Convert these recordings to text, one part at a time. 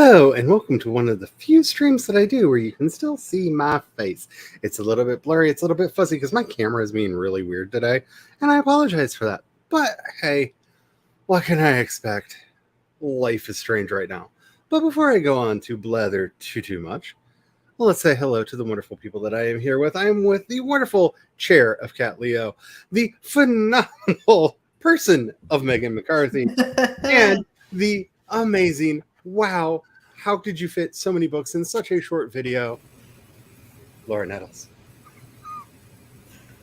Hello, and welcome to one of the few streams that I do where you can still see my face. It's a little bit blurry, it's a little bit fuzzy because my camera is being really weird today, and I apologize for that. But hey, what can I expect? Life is strange right now. But before I go on to blather too much, well, let's say hello to the wonderful people that I am here with. I am with the wonderful chair of Cat Leo, the phenomenal person of Megan McCarthy, and the amazing, wow, how could you fit so many books in such a short video, Laura Nettles.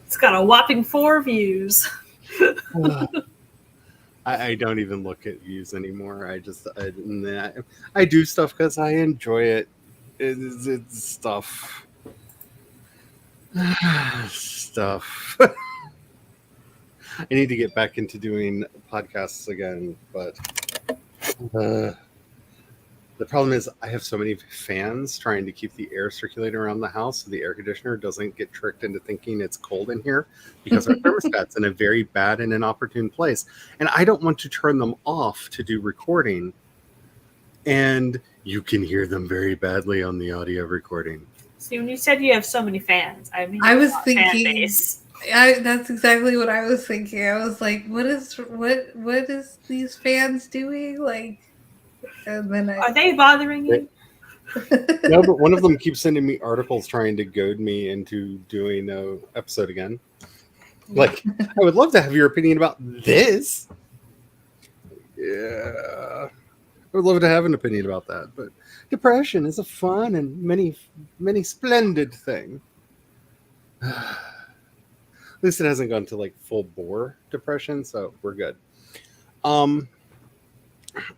It's got a whopping 4 views. I don't even look at views anymore. I do stuff because I enjoy it. It's stuff. Stuff. I need to get back into doing podcasts again, but the problem is I have so many fans trying to keep the air circulating around the house so the air conditioner doesn't get tricked into thinking it's cold in here because our thermostat's in a very bad and inopportune place. And I don't want to turn them off to do recording. And you can hear them very badly on the audio recording. See, when you said you have so many fans, I mean, I was thinking, fan base. that's exactly what I was thinking. I was like, what is these fans doing? Like, and then Are they bothering you? No, but one of them keeps sending me articles trying to goad me into doing an episode again. Like, I would love to have your opinion about this. Yeah. I would love to have an opinion about that, but depression is a fun and many splendid thing. At least it hasn't gone to like full bore depression, so we're good.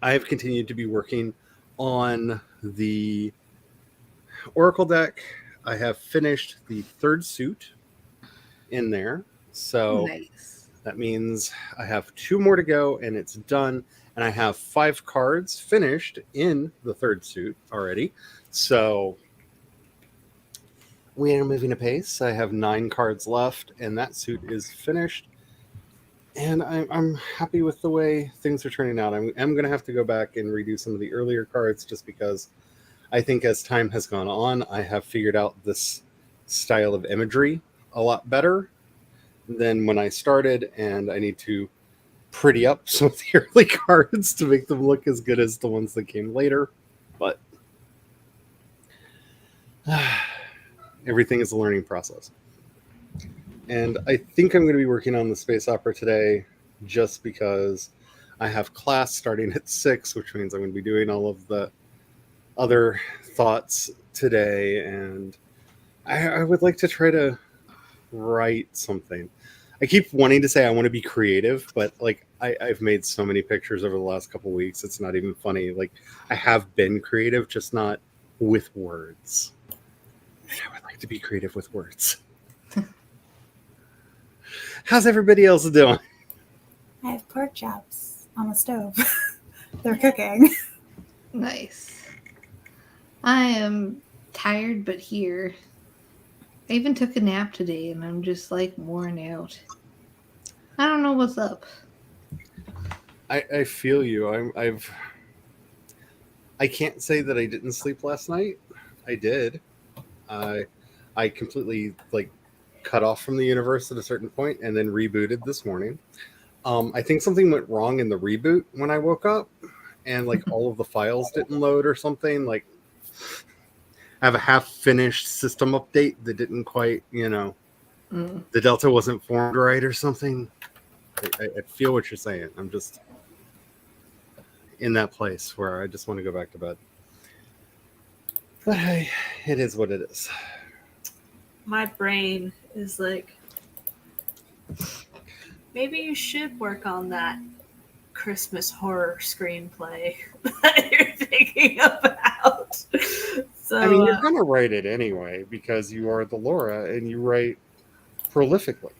I have continued to be working on the Oracle deck. I have finished the third suit in there, so nice. That means I have 2 more to go and it's done. And I have 5 cards finished in the third suit already. So we are moving apace. I have 9 cards left and that suit is finished. And I'm happy with the way things are turning out. I'm going to have to go back and redo some of the earlier cards just because I think as time has gone on, I have figured out this style of imagery a lot better than when I started, and I need to pretty up some of the early cards to make them look as good as the ones that came later. But everything is a learning process. And I think I'm going to be working on the space opera today just because I have class starting at 6, which means I'm going to be doing all of the other thoughts today. And I would like to try to write something. I keep wanting to say I want to be creative, but like I've made so many pictures over the last couple of weeks, it's not even funny. Like I have been creative, just not with words. And I would like to be creative with words. How's everybody else doing? I have pork chops on the stove. They're cooking. Nice. I am tired but here. I even took a nap today and I'm just like worn out. I don't know what's up. I feel you. I can't say that I didn't sleep last night. I did. I completely like cut off from the universe at a certain point and then rebooted this morning. I think something went wrong in the reboot when I woke up and like all of the files didn't load or something. Like I have a half-finished system update that didn't quite, the delta wasn't formed right or something. I feel what you're saying. I'm just in that place where I just want to go back to bed. But hey, it is what it is. My brain is like, maybe you should work on that Christmas horror screenplay that you're thinking about. So, I mean, you're going to write it anyway because you are the Laura and you write prolifically.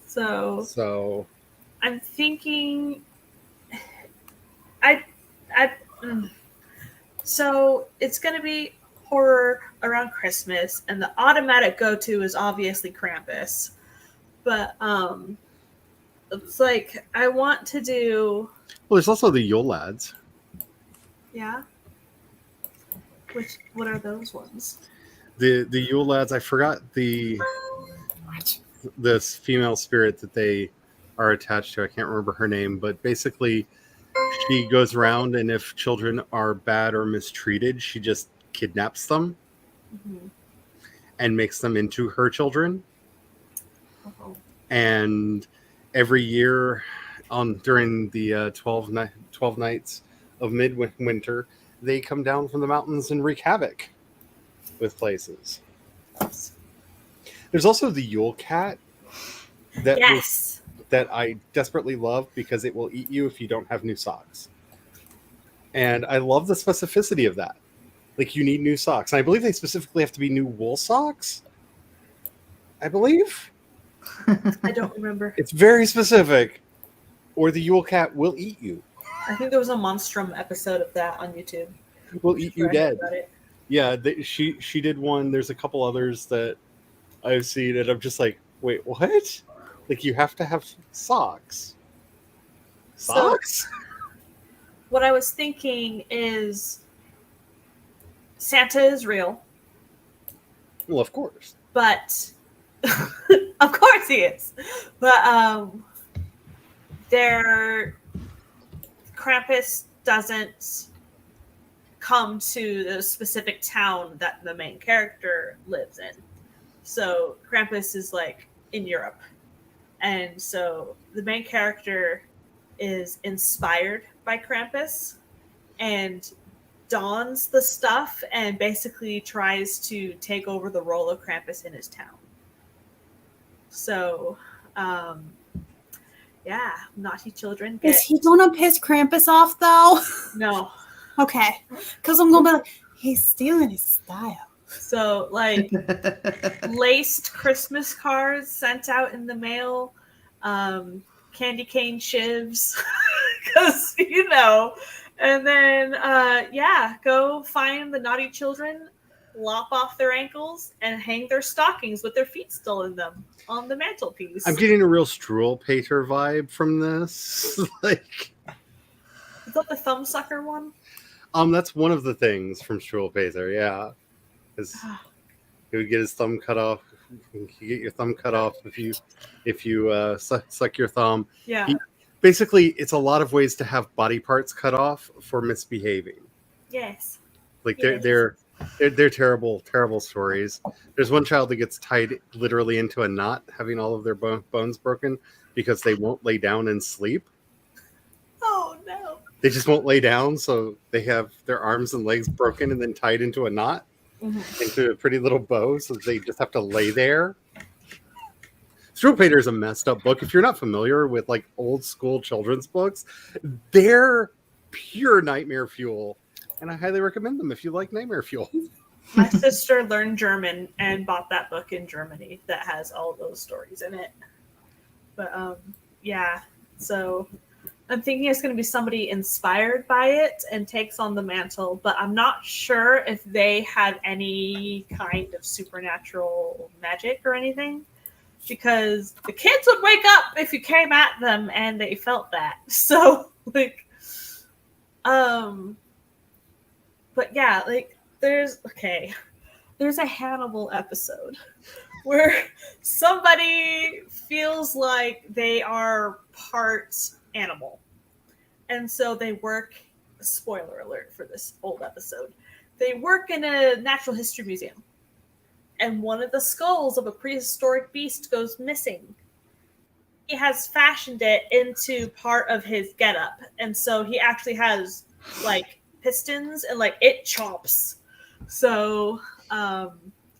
So I'm thinking, so it's going to be horror around Christmas, and the automatic go-to is obviously Krampus. But it's like I want to do. Well, there's also the Yule Lads. Yeah. What are those ones? The Yule lads. I forgot this female spirit that they are attached to. I can't remember her name, but basically, she goes around, and if children are bad or mistreated, she just kidnaps them Mm-hmm. and makes them into her children. Oh. And every year, during the 12 nights of midwinter, they come down from the mountains and wreak havoc with places. There's also the Yule cat that Yes. that I desperately love because it will eat you if you don't have new socks. And I love the specificity of that. Like, you need new socks. And I believe they specifically have to be new wool socks. I believe. I don't remember. It's very specific. Or the Yule cat will eat you. I think there was a Monstrum episode of that on YouTube. Will eat you where I heard dead. about it. Yeah, she did one. There's a couple others that I've seen, and I'm just like, wait, what? Like, you have to have socks. Socks? What I was thinking is Santa is real, Well, of course. but of course he is. But Krampus doesn't come to the specific town that the main character lives in. So Krampus is like in Europe. And so the main character is inspired by Krampus and dons the stuff and basically tries to take over the role of Krampus in his town. So, yeah, naughty children get... Is he gonna piss Krampus off though? No. Okay, because I'm gonna be like, he's stealing his style. So, like, laced Christmas cards sent out in the mail, candy cane shivs, because, you know, and then, yeah, go find the naughty children, lop off their ankles, and hang their stockings with their feet still in them on the mantelpiece. I'm getting a real Struwwelpeter vibe from this. Like, Is that the thumbsucker one? that's one of the things from Struwwelpeter, yeah. Because he would get his thumb cut off. You get your thumb cut off if you suck your thumb. Yeah. Basically, it's a lot of ways to have body parts cut off for misbehaving. Yes. Like, Yes. they're terrible, terrible stories. There's one child that gets tied literally into a knot, having all of their bones broken because they won't lay down and sleep. Oh, no. They just won't lay down, so they have their arms and legs broken and then tied into a knot, into a pretty little bow, so they just have to lay there. Struwwelpeter is a messed up book. If you're not familiar with like old school children's books, they're pure nightmare fuel, and I highly recommend them if you like nightmare fuel. My sister learned German and bought that book in Germany that has all those stories in it. But yeah, so I'm thinking it's going to be somebody inspired by it and takes on the mantle, but I'm not sure if they had any kind of supernatural magic or anything, because the kids would wake up if you came at them and they felt that. So, like, but yeah, like, there's a Hannibal episode where somebody feels like they are part animal. And so they work, spoiler alert for this old episode, they work in a natural history museum. And one of the skulls of a prehistoric beast goes missing. He has fashioned it into part of his getup. And so he actually has, like, pistons and, like, it chomps. So,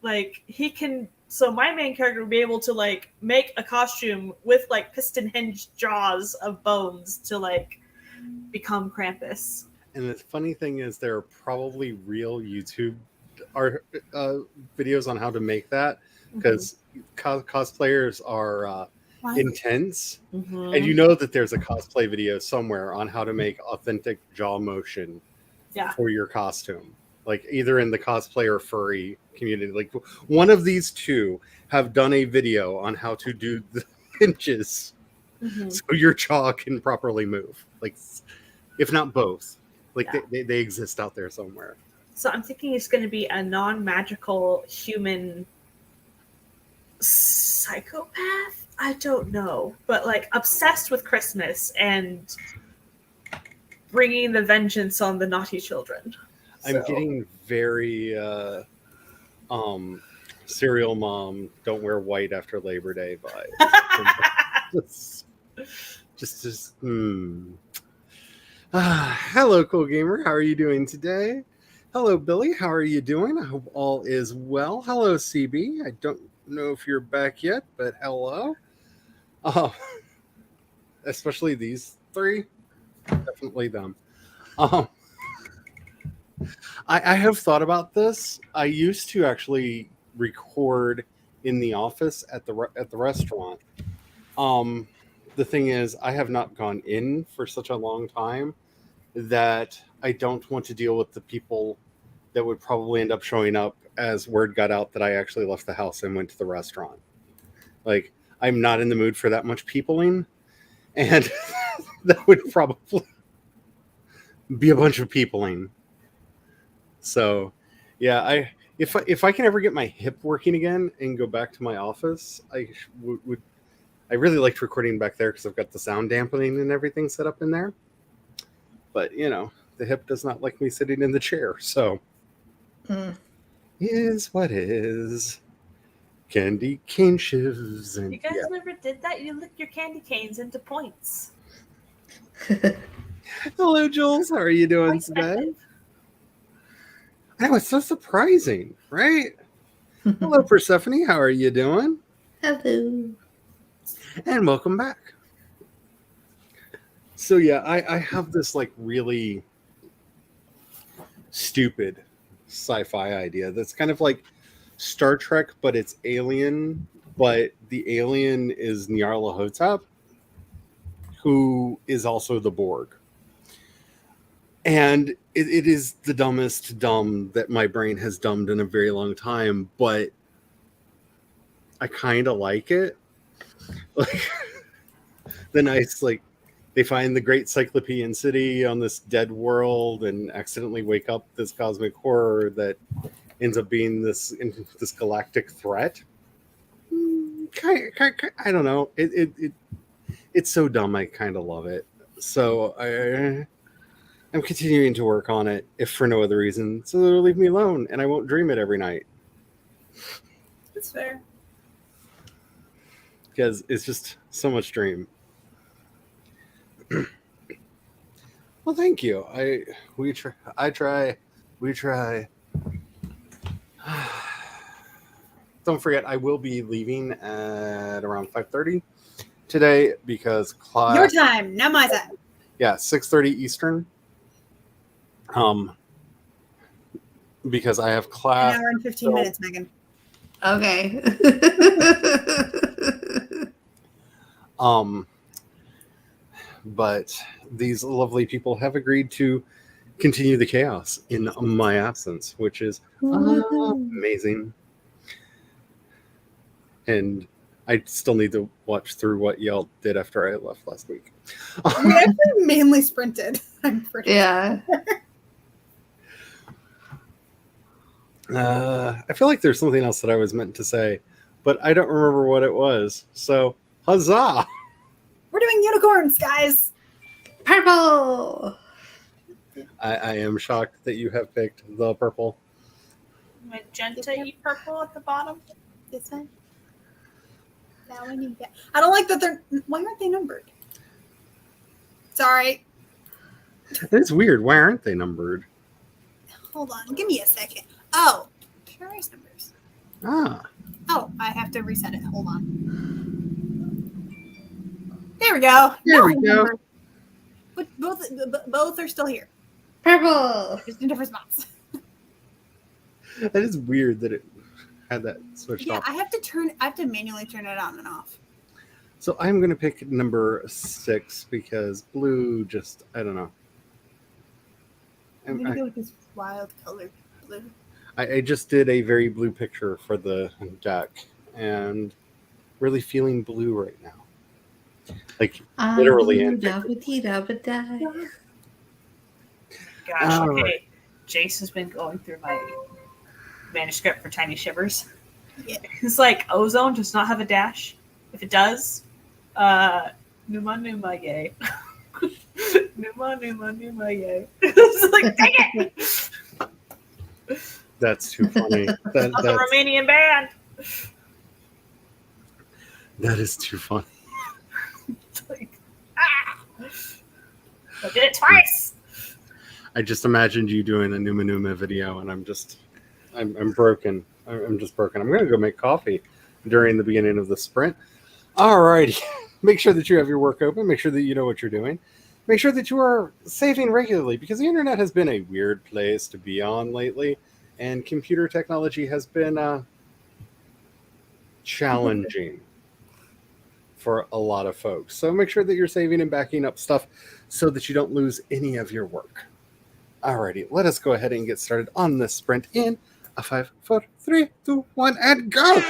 like, he can... So my main character would be able to, like, make a costume with, like, piston-hinged jaws of bones to, like, become Krampus. And the funny thing is, there are probably real YouTube videos on how to make that, because cosplayers are intense. And you know that there's a cosplay video somewhere on how to make authentic jaw motion for your costume. Like, either in the cosplay or furry community. Like, one of these two have done a video on how to do the pinches so your jaw can properly move. Like, if not both. Like, they exist out there somewhere. So I'm thinking he's going to be a non-magical human psychopath. I don't know, but like obsessed with Christmas and bringing the vengeance on the naughty children. I'm getting very serial mom, don't wear white after Labor Day vibes. Hello, Cool Gamer. How are you doing today? Hello, Billy. How are you doing? I hope all is well. Hello, CB. I don't know if you're back yet, but hello. Especially these three. Definitely them. I have thought about this. I used to actually record in the office at the restaurant. The thing is, I have not gone in for such a long time that I don't want to deal with the people that would probably end up showing up as word got out that I actually left the house and went to the restaurant. Like, I'm not in the mood for that much peopling, and that would probably be a bunch of peopling. So, yeah, if I can ever get my hip working again and go back to my office, I would. I really liked recording back there because I've got the sound dampening and everything set up in there. But the hip does not like me sitting in the chair, so is what is. Candy cane shivs and You guys never did that? You licked your candy canes into points. Hello, Jules. How are you doing today? I know, it's so surprising, right? Hello, Persephone. How are you doing? Hello. And welcome back. So yeah, I have this like really stupid sci-fi idea that's kind of like Star Trek, but it's alien, but the alien is Nyarlathotep, who is also the Borg. And it is the dumbest dumb that my brain has dumbed in a very long time, but I kind of like it. Like the nice, like, they find the great Cyclopean city on this dead world and accidentally wake up this cosmic horror that ends up being this galactic threat. I don't know. It's so dumb. I kind of love it. So I'm continuing to work on it, if for no other reason, so they'll leave me alone and I won't dream it every night. That's fair. Because it's just so much dream. Well, thank you. We try. Don't forget, I will be leaving at around 5:30 today because class. Your time, not my time. Yeah, 6:30 Eastern. Because I have class. An hour and 15 minutes, Megan. Okay. But these lovely people have agreed to continue the chaos in my absence, which is amazing. And I still need to watch through what y'all did after I left last week. We actually mainly sprinted. I'm pretty Yeah. I feel like there's something else that I was meant to say, but I don't remember what it was. So, huzzah! We're doing unicorns, guys. Purple. I am shocked that you have picked the purple. Magenta E purple at the bottom. This one. Now I need that. I don't like that they're. Why aren't they numbered? Sorry. It's weird. Why aren't they numbered? Hold on. Give me a second. Oh. Curious numbers. Ah. Oh, I have to reset it. Hold on. There we go. There we go. But both are still here. Purple. Just in different spots. That is weird that it had that switched Yeah, off. I have to manually turn it on and off. So I'm going to pick number 6 because blue just, I don't know. I'm gonna go with this wild color blue. I just did a very blue picture for the deck and really feeling blue right now. Like literally and Gosh, okay. Jace has been going through my manuscript for Tiny Shivers. Yeah. It's like ozone does not have a dash. If it does, Numa yay. Numa yay. It's like, dang it! That's too funny. Not the That's, Romanian band. that is too funny. It's like, I did it twice. I just imagined you doing a Numa video, and I'm broken. I'm just broken. I'm gonna go make coffee during the beginning of the sprint. Alrighty. Make sure that you have your work open. Make sure that you know what you're doing. Make sure that you are saving regularly, because the internet has been a weird place to be on lately, and computer technology has been challenging for a lot of folks. So make sure that you're saving and backing up stuff so that you don't lose any of your work. Alrighty, let us go ahead and get started on this sprint in a 5, 4, 3, 2, 1, and go!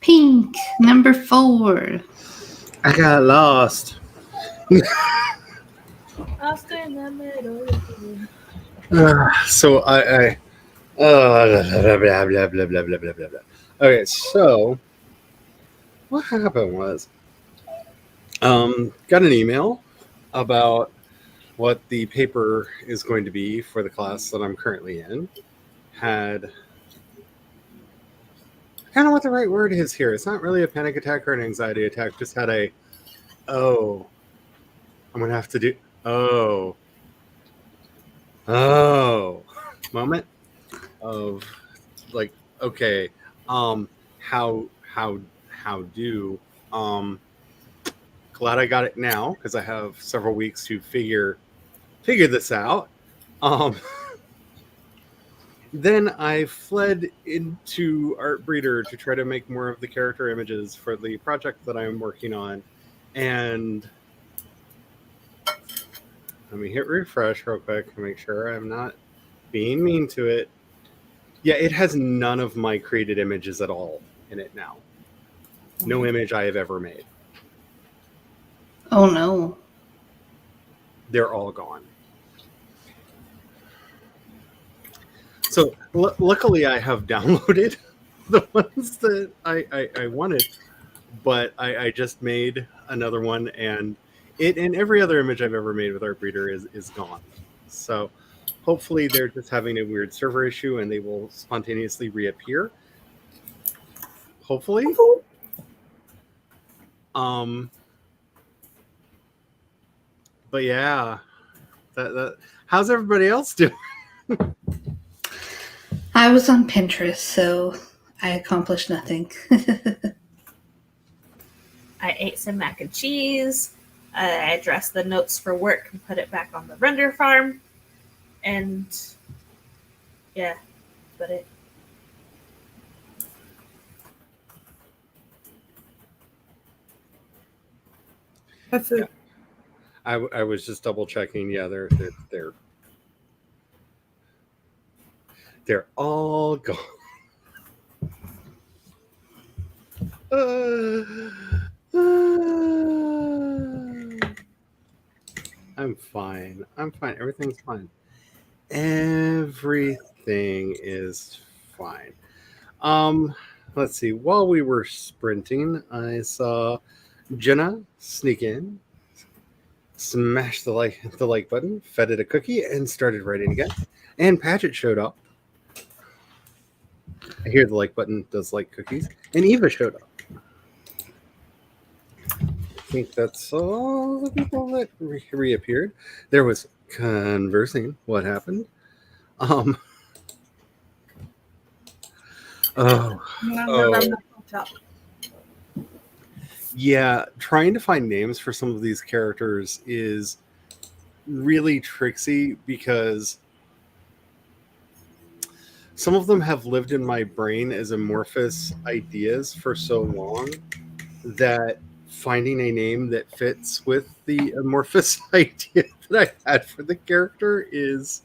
Pink, number 4. I got lost. Lost in the middle. So I blah, blah, blah, blah, blah, blah, blah, blah, blah. Okay, so what happened was got an email about what the paper is going to be for the class that I'm currently in. Had I don't know what the right word is here. It's not really a panic attack or an anxiety attack. Just had a I'm gonna have to do moment of like, okay, how do glad I got it now because I have several weeks to figure this out. Then I fled into Artbreeder to try to make more of the character images for the project that I'm working on. And let me hit refresh real quick to make sure I'm not being mean to it. Yeah, it has none of my created images at all in it now. No image I have ever made. Oh no. They're all gone. So luckily I have downloaded the ones that I wanted, but I just made another one, and it and every other image I've ever made with Artbreeder is gone. So hopefully they're just having a weird server issue and they will spontaneously reappear. Hopefully. But yeah, that how's everybody else doing? I was on Pinterest, so I accomplished nothing. I ate some mac and cheese. I addressed the notes for work and put it back on the render farm. And yeah, that's about it. Have food. I was just double checking. Yeah, they're all gone. I'm fine. Everything's fine. Everything is fine. Let's see. While we were sprinting, I saw Jenna sneak in, smash the like button, fed it a cookie, and started writing again. And Patchett showed up. I hear the like button does like cookies. And Eva showed up. I think that's all the people that reappeared. There was conversing. What happened? Yeah, trying to find names for some of these characters is really tricksy because some of them have lived in my brain as amorphous ideas for so long that finding a name that fits with the amorphous idea that I had for the character is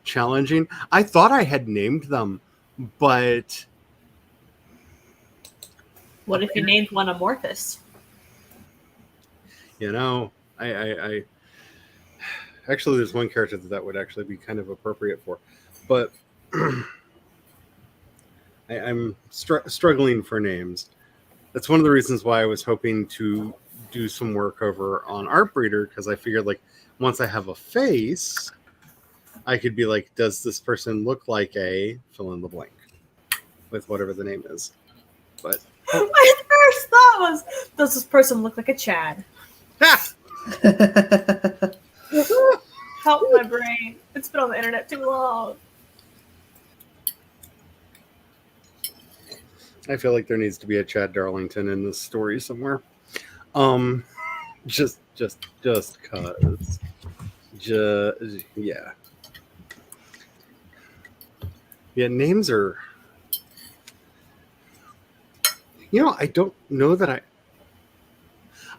challenging. I thought I had named them, but What if you named one Amorphous? you know, I actually there's one character that would actually be kind of appropriate for, but I'm struggling for names. That's one of the reasons why I was hoping to do some work over on Artbreeder, because I figured like once I have a face, I could be like, does this person look like a fill in the blank with whatever the name is? But My first thought was, does this person look like a Chad? Help my brain. It's been on the internet too long. I feel like there needs to be a Chad Darlington in this story somewhere. Just cause. Yeah. Yeah, names are. You know, I don't know that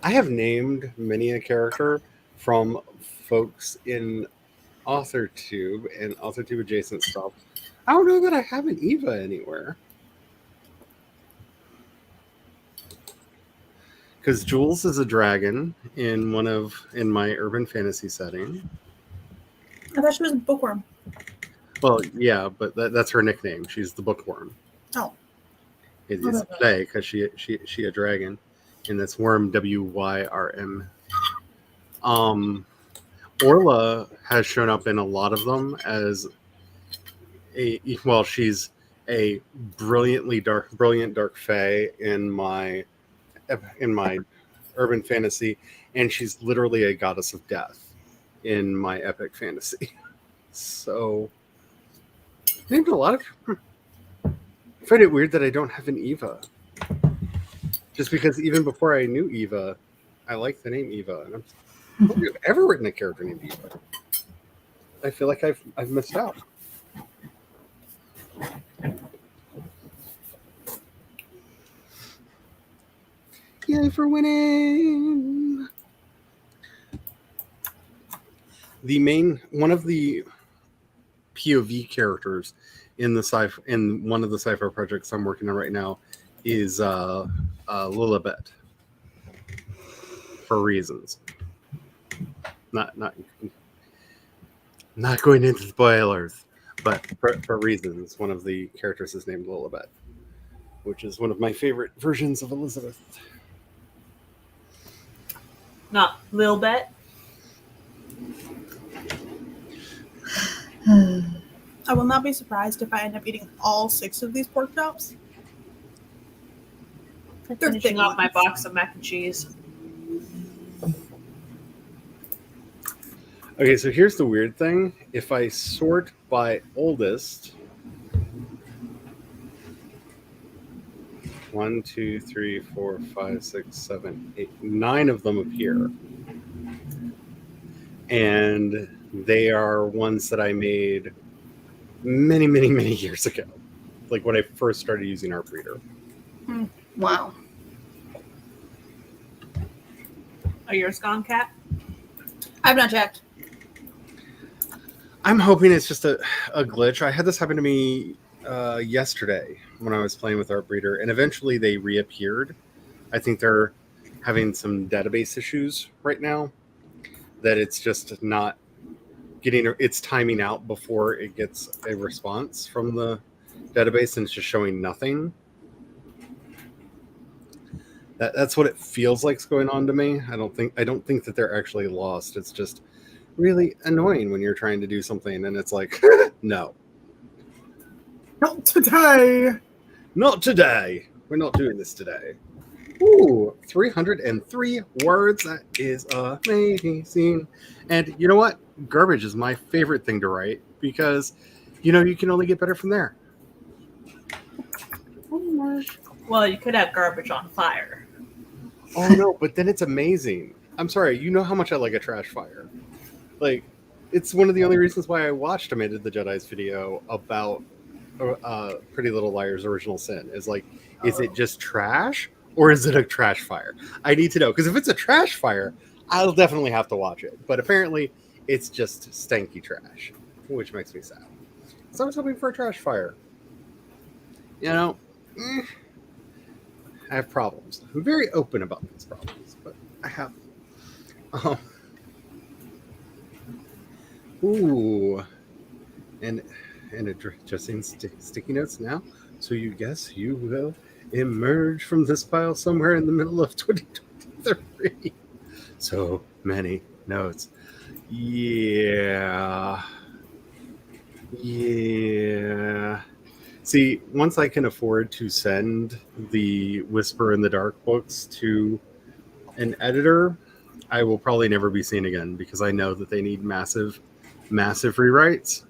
I have named many a character from folks in AuthorTube and AuthorTube adjacent stuff. I don't know that I have an Eva anywhere. because Jules is a dragon in my urban fantasy setting. I thought she was a bookworm. Well, yeah, but that's her nickname. She's the bookworm. Oh. It's a play because she a dragon, and that's worm WYRM. Orla has shown up in a lot of them as she's a brilliant dark fae in my urban fantasy, and she's literally a goddess of death in my epic fantasy. So I named a lot of. I find it weird that I don't have an Eva. Just because even before I knew Eva, I liked the name Eva, and I don't think I've ever written a character named Eva. I feel like I've missed out. Yay for winning! One of the POV characters in one of the sci-fi projects I'm working on right now is Lilibet, for reasons. Not going into spoilers, but for reasons. One of the characters is named Lilibet, which is one of my favorite versions of Elizabeth. Not Lilbet. I will not be surprised if I end up eating all 6 of these pork chops. They're Finishing thick off my ones. box of mac and cheese. Okay, so here's the weird thing. If I sort by oldest, 1, 2, 3, 4, 5, 6, 7, 8, 9 of them appear. And they are ones that I made many, many, many years ago. Like when I first started using Artbreeder. Wow. Are yours gone, Kat? I've not checked. I'm hoping it's just a glitch. I had this happen to me yesterday when I was playing with Artbreeder, and eventually they reappeared. I think they're having some database issues right now, that it's just not getting it's timing out before it gets a response from the database, and it's just showing nothing. That's what it feels like's going on to me. I don't think that they're actually lost. It's just really annoying when you're trying to do something and it's like, no. Not today. Not today. We're not doing this today. Ooh, 303 words. That is amazing. And you know what? Garbage is my favorite thing to write because, you can only get better from there. Well, you could have garbage on fire. Oh, no, but then it's amazing. I'm sorry. You know how much I like a trash fire. Like, it's one of the only reasons why I watched Amanda the Jedi's video about Pretty Little Liars Original Sin. Is like, is it just trash or is it a trash fire? I need to know, because if it's a trash fire, I'll definitely have to watch it. But apparently, it's just stanky trash, which makes me sad. So I was hoping for a trash fire. I have problems. I'm very open about these problems, but I have. Ooh, and addressing sticky notes now. So you guess you will emerge from this pile somewhere in the middle of 2023. So many notes. Yeah. See, once I can afford to send the Whisper in the Dark books to an editor, I will probably never be seen again because I know that they need massive rewrites.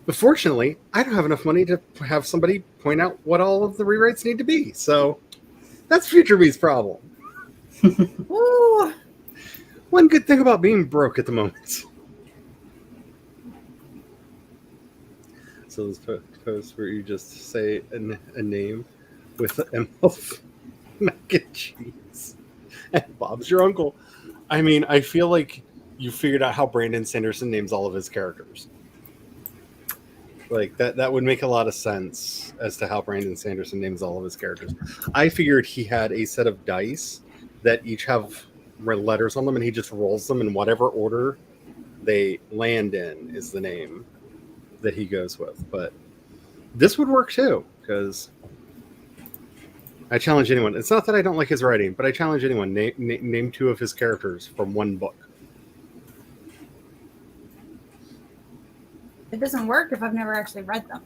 But fortunately, I don't have enough money to have somebody point out what all of the rewrites need to be. So that's Future Be's problem. Ooh. One good thing about being broke at the moment. So those posts where you just say a name with an ML mac and cheese, and Bob's your uncle. I mean, I feel like you figured out how Brandon Sanderson names all of his characters. Like that would make a lot of sense as to how Brandon Sanderson names all of his characters. I figured he had a set of dice that each have red letters on them, and he just rolls them in whatever order they land in is the name that he goes with. But this would work too, because I challenge anyone. It's not that I don't like his writing, but I challenge anyone. Name two of his characters from one book. It doesn't work if I've never actually read them.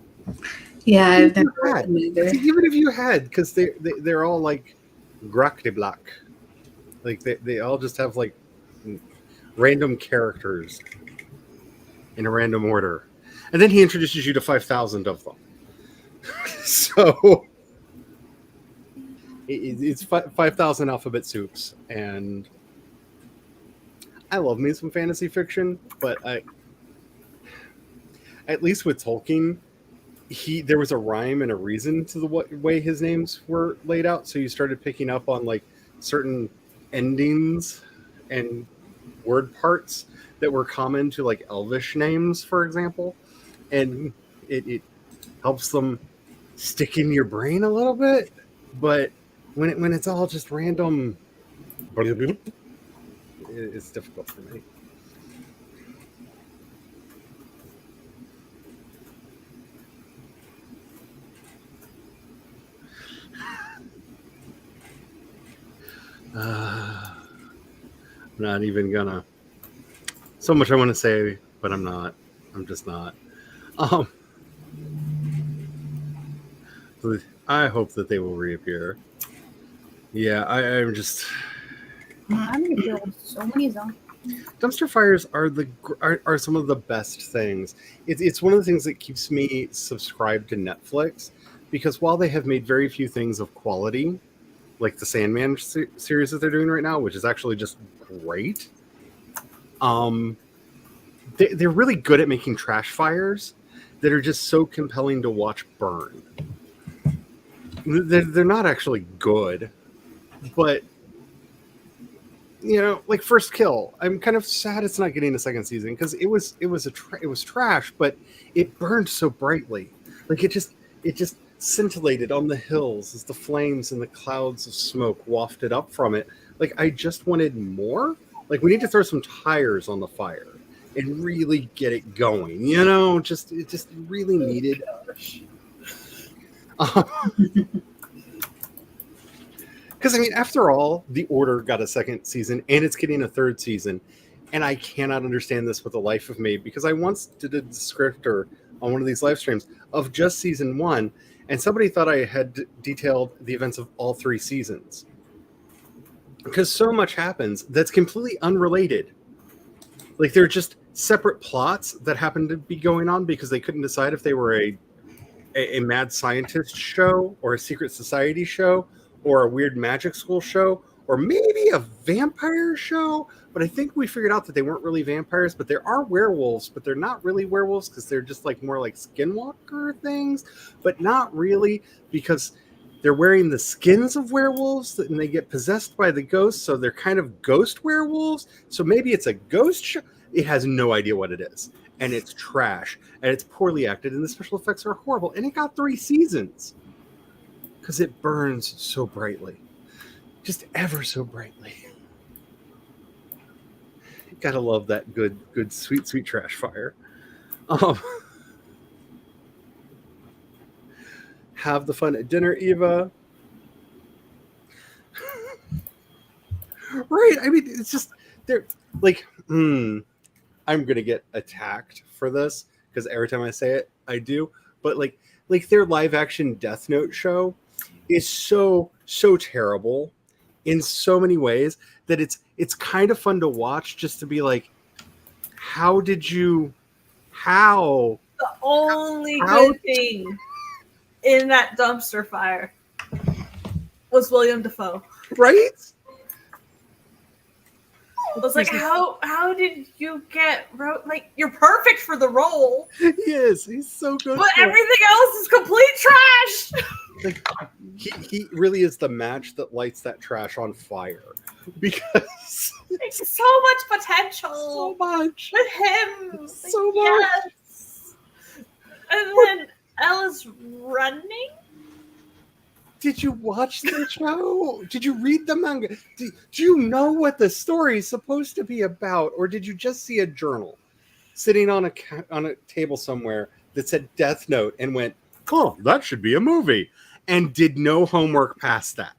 Yeah, I've never Had. read them either. Even if you had, because they're all like Grok de Block. Like they all just have like random characters in a random order. And then he introduces you to 5,000 of them. So it's 5,000 alphabet soups. And I love me some fantasy fiction, but at least with Tolkien, there was a rhyme and a reason to the way his names were laid out. So you started picking up on like certain endings and word parts that were common to like Elvish names, for example, and it helps them stick in your brain a little bit. But when it's all just random, it's difficult for me. I'm not even gonna. So much I want to say, but I'm not. I'm just not. I hope that they will reappear. Yeah, I'm just. I'm gonna deal with so many zombies. Dumpster fires are some of the best things. It's one of the things that keeps me subscribed to Netflix, because while they have made very few things of quality, like the Sandman series that they're doing right now, which is actually just great. They're really good at making trash fires that are just so compelling to watch burn. They're not actually good, but like First Kill, I'm kind of sad it's not getting a second season, because it was trash, but it burned so brightly. Like it just scintillated on the hills as the flames and the clouds of smoke wafted up from it. Like I just wanted more. Like we need to throw some tires on the fire and really get it going. It just really needed. Because I mean, after all, The Order got a second season and it's getting a third season, and I cannot understand this with the life of me, because I once did a descriptor on one of these live streams of just season 1. And somebody thought I had detailed the events of all 3 seasons. Because so much happens that's completely unrelated. Like they're just separate plots that happen to be going on because they couldn't decide if they were a mad scientist show or a secret society show or a weird magic school show or maybe a vampire show. But I think we figured out that they weren't really vampires, but there are werewolves, but they're not really werewolves because they're just like more like skinwalker things, but not really, because they're wearing the skins of werewolves and they get possessed by the ghosts. So they're kind of ghost werewolves. So maybe it's a ghost show. It has no idea what it is. And it's trash and it's poorly acted and the special effects are horrible. And it got 3 seasons because it burns so brightly, just ever so brightly. Gotta love that good, sweet trash fire. Have the fun at dinner, Eva. Right. I mean, it's just they're like, I'm gonna get attacked for this because every time I say it, I do. But like their live action Death Note show is so terrible in so many ways that it's kind of fun to watch, just to be like, how the only good thing in that dumpster fire was William Dafoe. Right? I was like, how did you get like, you're perfect for the role. He is. He's so good. But everything else is complete trash. Like he really is the match that lights that trash on fire, because It's so much potential. so much With him. so much. Yes. And then Ella's running. Did you watch the show? Did you read the manga? Do you know what the story is supposed to be about, or did you just see a journal sitting on a table somewhere that said Death Note and went, "Oh, that should be a movie," and did no homework past that?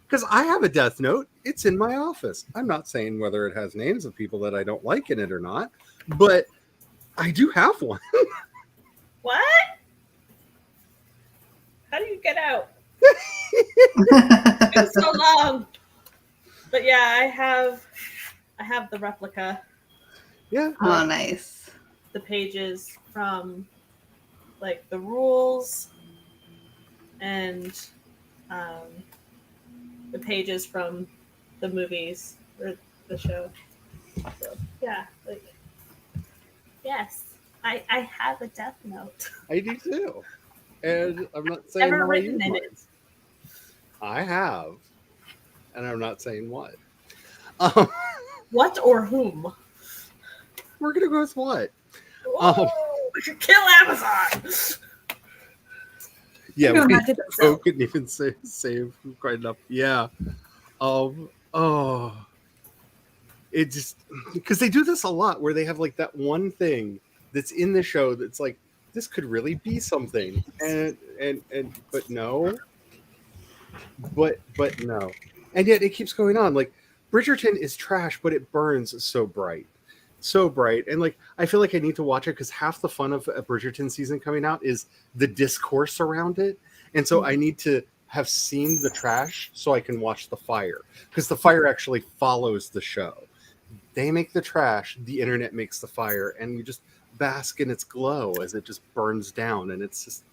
Because I have a Death Note. It's in my office. I'm not saying whether it has names of people that I don't like in it or not, but I do have one. What? How do you get out? It's so long. But yeah, I have the replica, Yeah. Oh, nice. the pages from like the rules and the pages from the movies or the show. So yeah, like yes. I have a Death Note. I do too. And I'm not saying Never how I written use in mine. it. I have. And I'm not saying what. Um, What or whom? we're going to go with what? Oh, we should kill Amazon. Yeah, No, we not to themselves. couldn't even save quite enough. Yeah. Oh. It just, because they do this a lot where they have like that one thing that's in the show that's like, this could really be something. And but no. But no. And yet it keeps going on. Like Bridgerton is trash, but it burns so bright. So bright. And like I feel like I need to watch it because half the fun of a Bridgerton season coming out is the discourse around it. And so I need to have seen the trash so I can watch the fire. Because the fire actually follows the show. They make the trash, the internet makes the fire, and you just bask in its glow as it just burns down. And it's just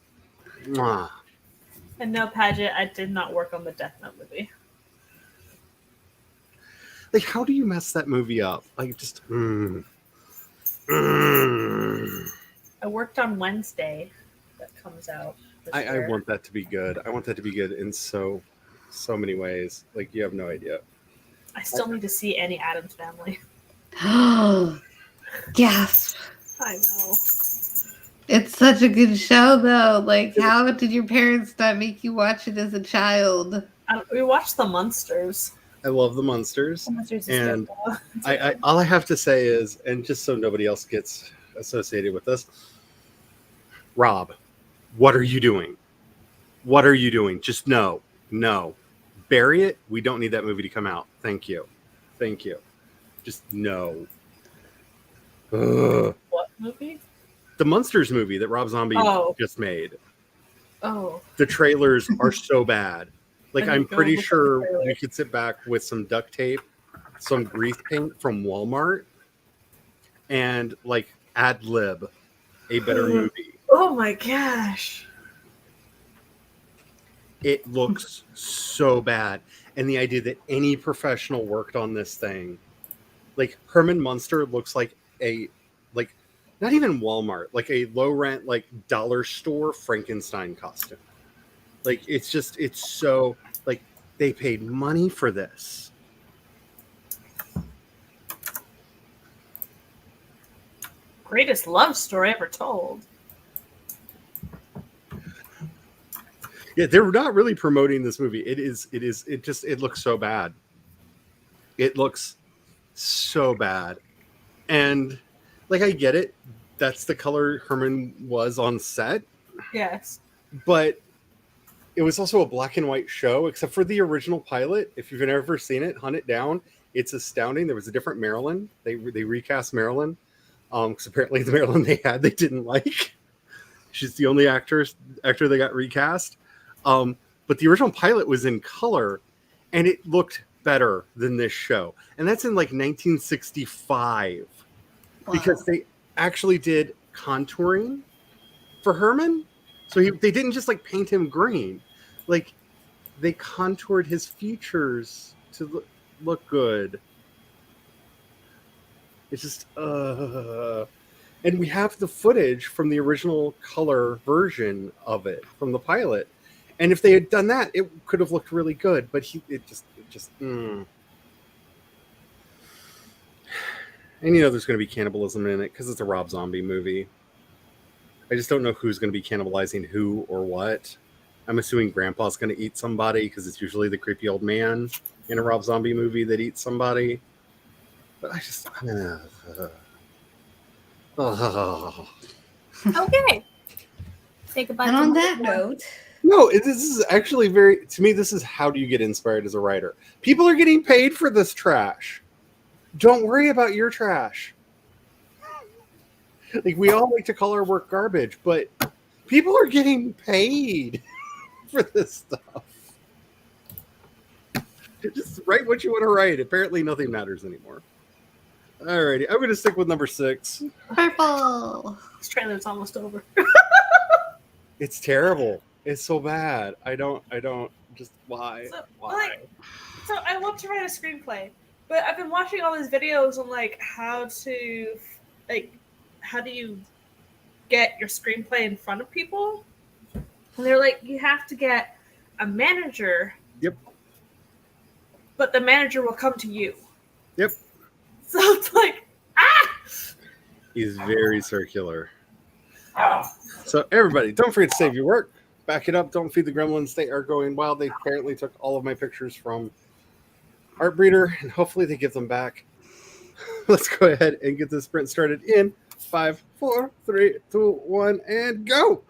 mwah. And no, Paget, I did not work on the Death Note movie. Like, how do you mess that movie up? Like, just. I worked on Wednesday that comes out. this I year. want that to be good. I want that to be good in so many ways. Like, you have no idea. I still need to see Any Adams Family. Gasp. I know. It's such a good show, though. Like, how did your parents not make you watch it as a child? We watched The Munsters. I love the Munsters. The Munsters is And good, though. I all I have to say is, and just so nobody else gets associated with this, Rob, what are you doing? What are you doing? Just no. Bury it. We don't need that movie to come out. Thank you. Just no. Ugh. What movie? The Munsters movie that Rob Zombie Oh. just made. Oh, The trailers are so bad. Like, I I'm need to go pretty look at the sure trailer. we could sit back with some duct tape, some grease paint from Walmart, and like ad lib a better movie. oh my gosh. It looks so bad. And the idea that any professional worked on this thing, like Herman Munster looks like like not even Walmart, like a low rent, like dollar store Frankenstein costume. Like, it's so, like, they paid money for this. Greatest love story ever told. Yeah, they're not really promoting this movie. It looks so bad. It looks so bad. And like, I get it. That's the color Herman was on set, Yes. but it was also a black and white show, except for the original pilot. If you've never seen it, hunt it down. It's astounding. There was a different Marilyn. They recast Marilyn. Because apparently the Marilyn they had, they didn't like. She's the only actor that got recast. But the original pilot was in color, and it looked better than this show. And that's in like 1965, because they actually did contouring for Herman. So they didn't just like paint him green. Like, they contoured his features to look good. It's just, and we have the footage from the original color version of it from the pilot. And if they had done that, it could have looked really good. But it just. And you know there's going to be cannibalism in it because it's a Rob Zombie movie. I just don't know who's going to be cannibalizing who or what. I'm assuming Grandpa's going to eat somebody because it's usually the creepy old man in a Rob Zombie movie that eats somebody. But I just. Okay. Say goodbye. And to on my- that note, No, this is actually very. To me, this is how do you get inspired as a writer? People are getting paid for this trash. Don't worry about your trash. Like, we all like to call our work garbage, but people are getting paid for this stuff. Just write what you want to write. Apparently, nothing matters anymore. Alrighty, I'm going to stick with number 6. purple. This trailer's almost over. It's terrible. It's so bad. I don't. Just why? So, Why? like, so I want to write a screenplay, but I've been watching all these videos on like how to, like, how do you get your screenplay in front of people? And they're like, you have to get a manager. Yep. But the manager will come to you. Yep. So it's like, ah! He's very circular. So everybody, don't forget to save your work. Back it up. Don't feed the gremlins. They are going wild. They apparently took all of my pictures from Artbreeder, and hopefully they give them back. Let's go ahead and get this sprint started in 5, 4, 3, 2, 1, and go!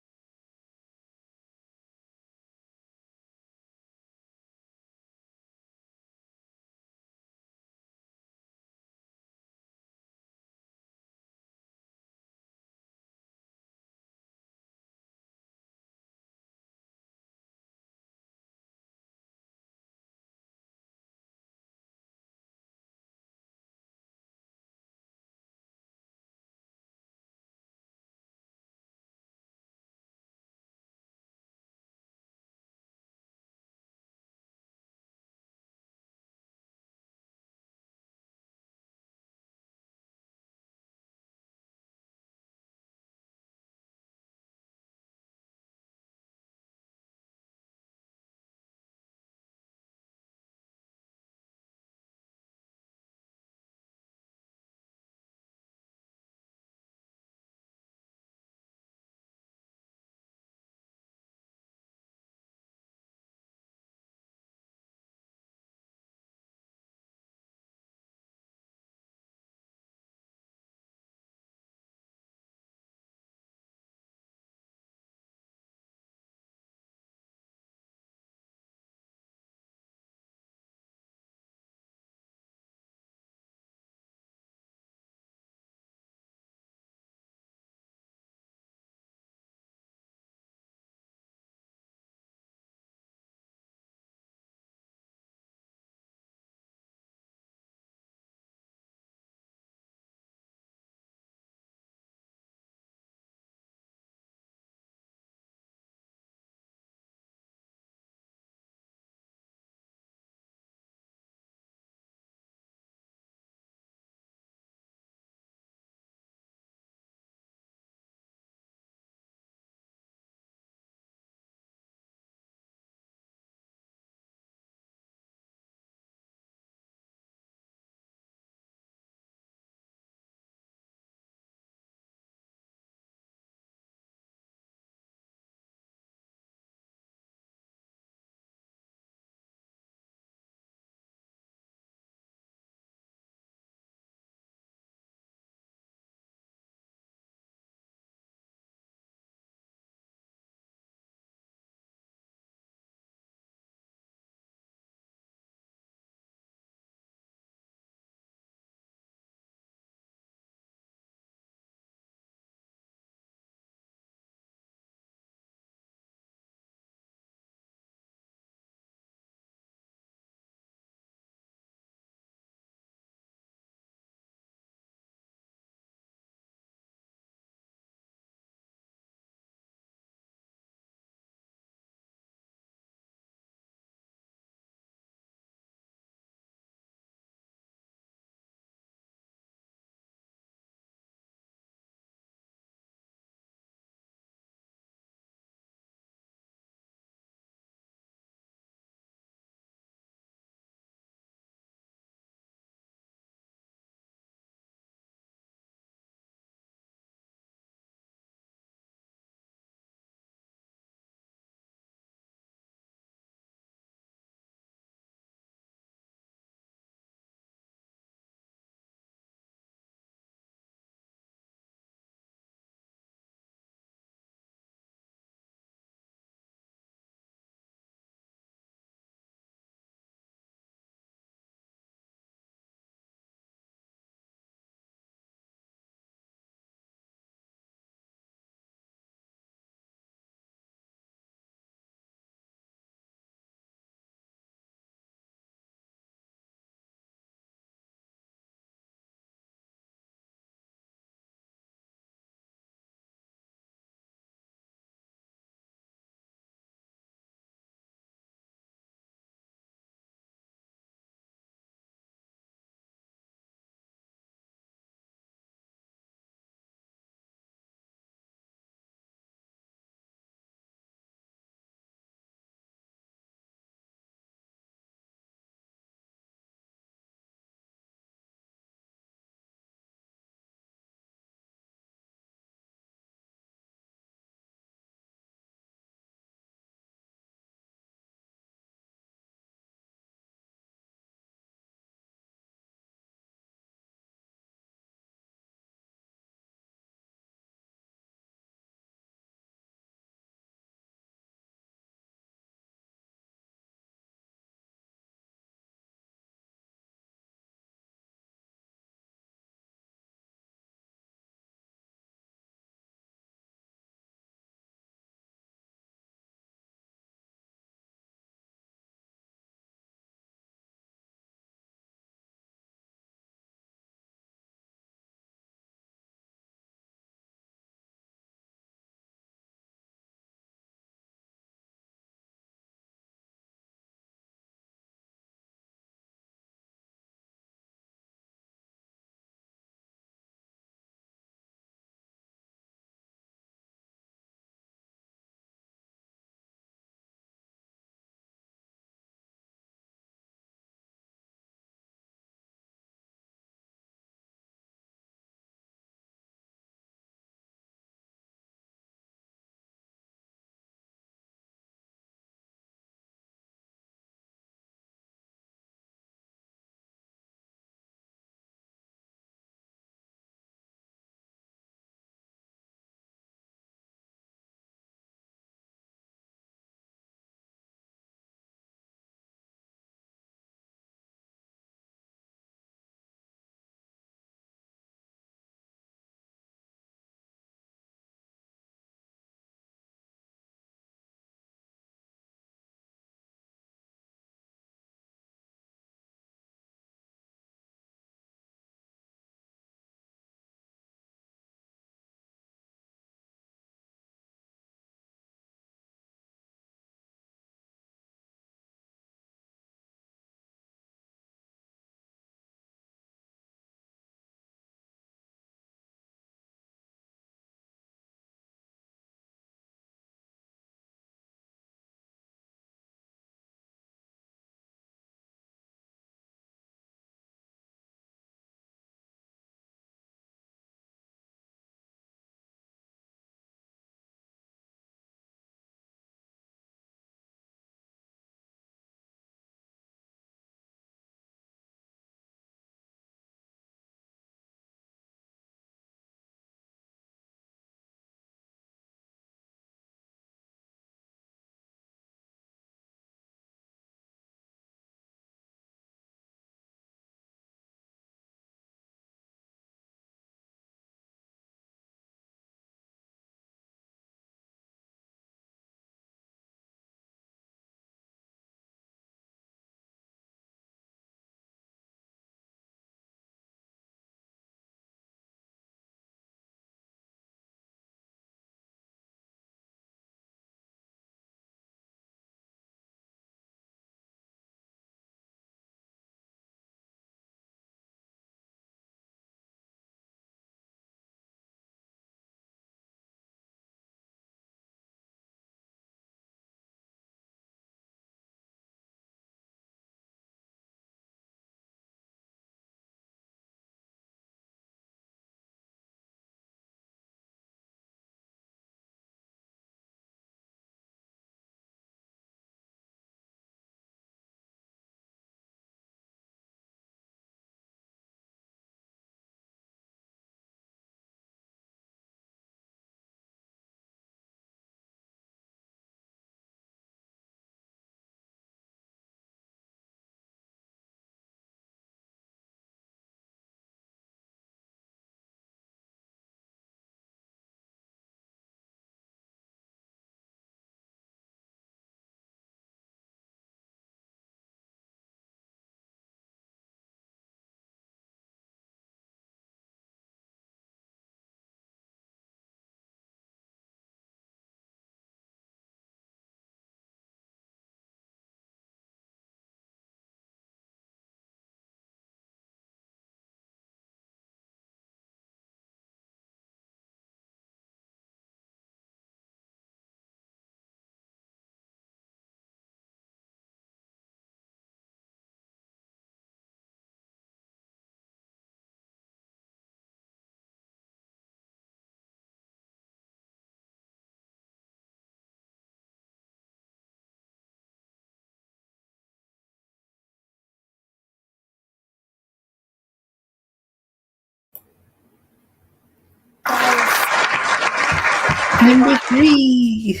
Number 3.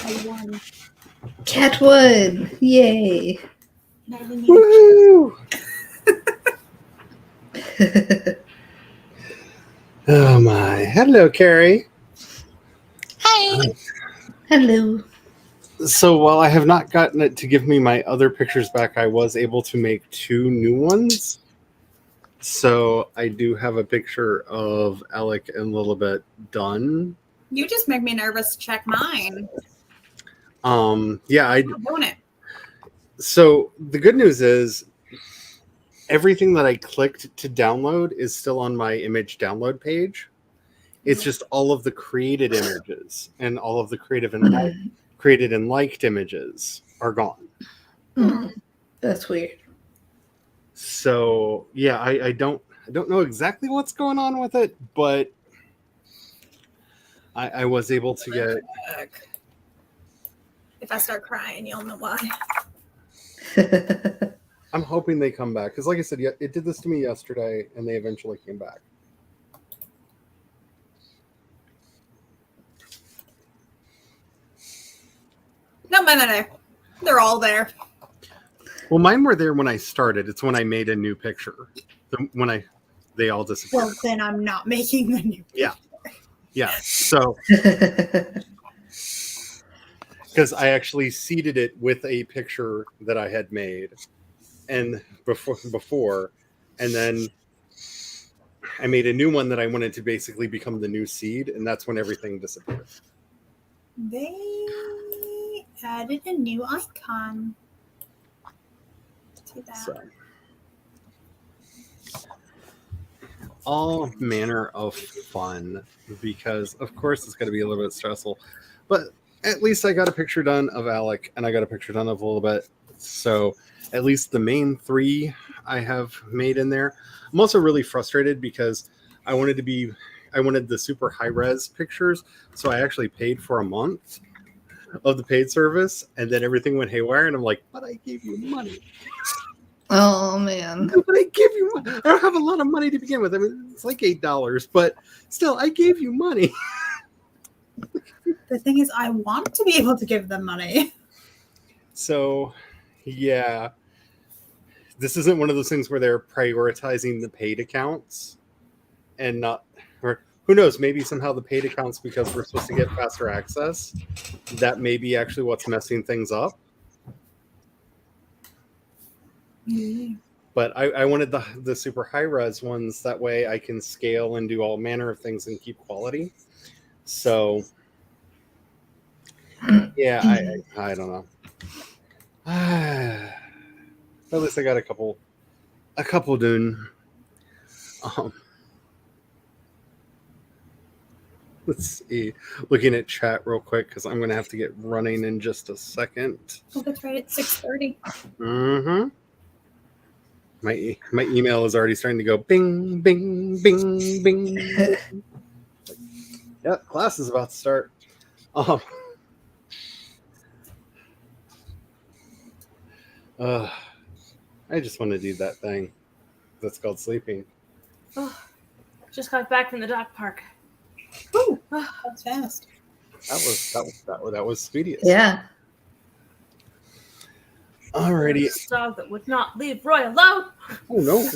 I won. Cat won. Yay. And I didn't even- Woo! Oh my. Hello, Carrie. Hi. Hello. So while I have not gotten it to give me my other pictures back, I was able to make 2 new ones. So I do have a picture of Alec and Lilibet done. You just make me nervous to check mine. Yeah, I'm doing it. so the good news is everything that I clicked to download is still on my image download page. It's just all of the created images and all of the created and liked images are gone. That's weird. So yeah, I don't know exactly what's going on with it, but I was able to get. If I start crying, you'll know why. I'm hoping they come back because, like I said, it did this to me yesterday, and they eventually came back. No, mine are there. They're all there. Well, mine were there when I started. It's when I made a new picture. They all disappeared. Well, then I'm not making the new. Yeah. So because I actually seeded it with a picture that I had made, and before, and then I made a new one that I wanted to basically become the new seed, and that's when everything disappeared. They added a new icon to that. So, all manner of fun because, of course, it's going to be a little bit stressful, but at least I got a picture done of Alec and I got a picture done of Lilibet. So at least the main 3 I have made in there. I'm also really frustrated because I wanted the super high res pictures. So I actually paid for a month of the paid service and then everything went haywire. And I'm like, but I gave you money. Oh, man. But I give you money. I don't have a lot of money to begin with. I mean, it's like $8, but still, I gave you money. The thing is, I want to be able to give them money. So, yeah, this isn't one of those things where they're prioritizing the paid accounts and not, or who knows, maybe somehow the paid accounts, because we're supposed to get faster access, that may be actually what's messing things up. But I wanted the super high res ones. That way I can scale and do all manner of things and keep quality. So, yeah, I don't know. At least I got a couple done. Let's see. Looking at chat real quick because I'm gonna have to get running in just a second. Oh, that's right. It's 6:30. Mm-hmm. My email is already starting to go bing, bing, bing, bing. Yeah, class is about to start. I just want to do that thing that's called sleeping. Oh, just got back from the dog park. Woo! That's fast. That was speediest. Yeah. Alrighty. This dog that would not leave Roy alone. Oh no.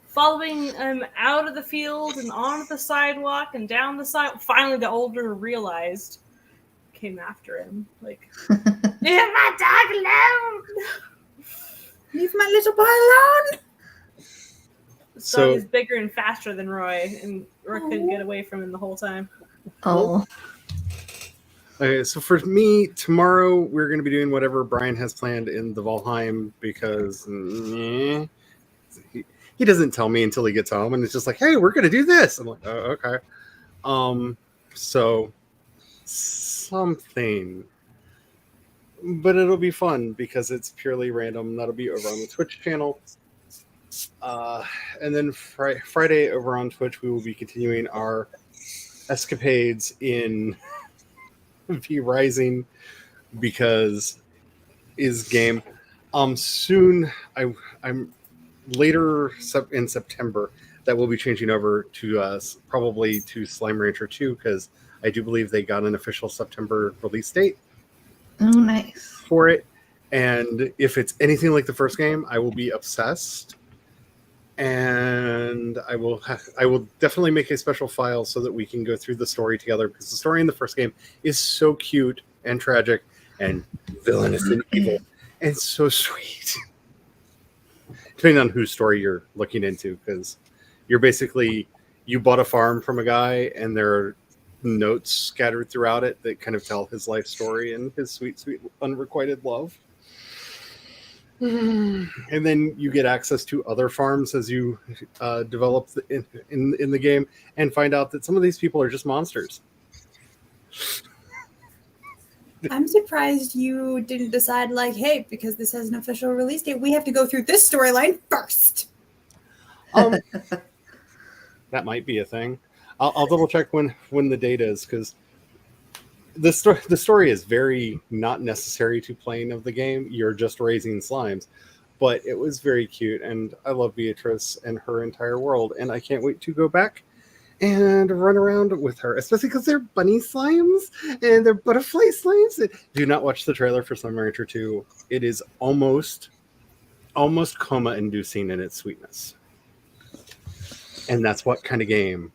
Following him out of the field and onto the sidewalk and down the side. Finally, the older realized, came after him. Like, leave my dog alone. Leave my little boy alone. This So- dog is bigger and faster than Roy, and Roy couldn't get away from him the whole time. Oh. Okay, so for me, tomorrow we're going to be doing whatever Brian has planned in the Valheim because he doesn't tell me until he gets home, and it's just like, hey, we're going to do this. I'm like, oh, okay. So something, but it'll be fun because it's purely random. That'll be over on the Twitch channel. And then Friday over on Twitch, we will be continuing our escapades in V Rising because is game. Soon I'm later in September. that will be changing over to probably to Slime Rancher 2 because I do believe they got an official September release date Oh, nice. for it. And if it's anything like the first game, I will be obsessed. And I will definitely make a special file so that we can go through the story together because the story in the first game is so cute and tragic and villainous and evil and so sweet. Depending on whose story you're looking into, because you're basically, you bought a farm from a guy and there are notes scattered throughout it that kind of tell his life story and his sweet, sweet unrequited love. And then you get access to other farms as you develop in the game and find out that some of these people are just monsters. I'm surprised you didn't decide, like, hey, because this has an official release date, we have to go through this storyline first. That might be a thing. I'll double check when the date is because the story is very not necessary to playing of the game. You're just raising slimes, but it was very cute, and I love Beatrice and her entire world, and I can't wait to go back and run around with her, especially because they're bunny slimes and they're butterfly slimes. Do not watch the trailer for Slime Rancher 2. It is almost coma-inducing in its sweetness. And that's what kind of game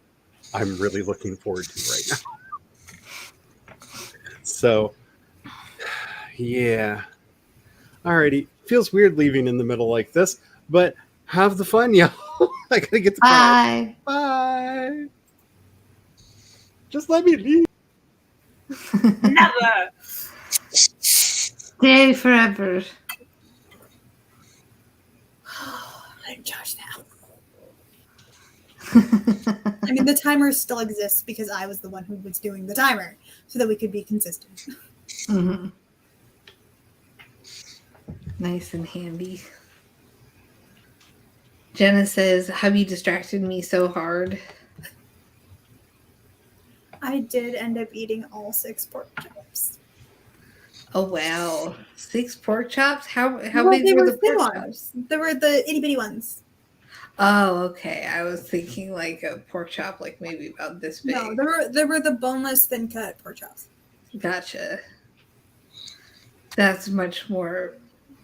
I'm really looking forward to right now. So, yeah. Alrighty. Feels weird leaving in the middle like this, but have the fun, y'all. I gotta get to bed. Bye. Bye. Just let me leave. Never. Stay forever. I'm Josh now. I mean, the timer still exists because I was the one who was doing the timer so that we could be consistent. Mm-hmm. Nice and handy. Jenna says, have you distracted me so hard? I did end up eating all 6 pork chops. Oh, wow. 6 pork chops? How Well, big they were were the thin pork chops? ones. They were the itty bitty ones. Oh, okay. I was thinking like a pork chop, like maybe about this big. No, they were the boneless, thin cut pork chops. Gotcha. That's much more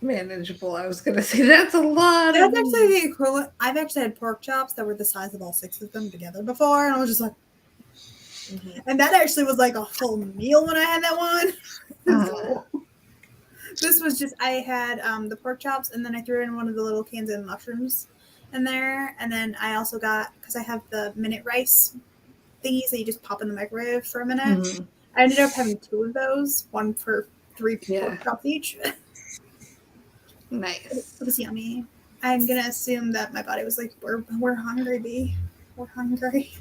manageable. I was going to say that's a lot. That's actually the equivalent. I've actually had pork chops that were the size of all 6 of them together before, and I was just like, and that actually was like a full meal when I had that one. So, this was just, I had the pork chops, and then I threw in one of the little cans of mushrooms in there, and then I also got, because I have the minute rice thingies that you just pop in the microwave for a minute. Mhm. I ended up having 2 of those, one for 3 pork chops each. Nice. It was yummy. I'm gonna assume that my body was like, we're hungry, B. We're hungry.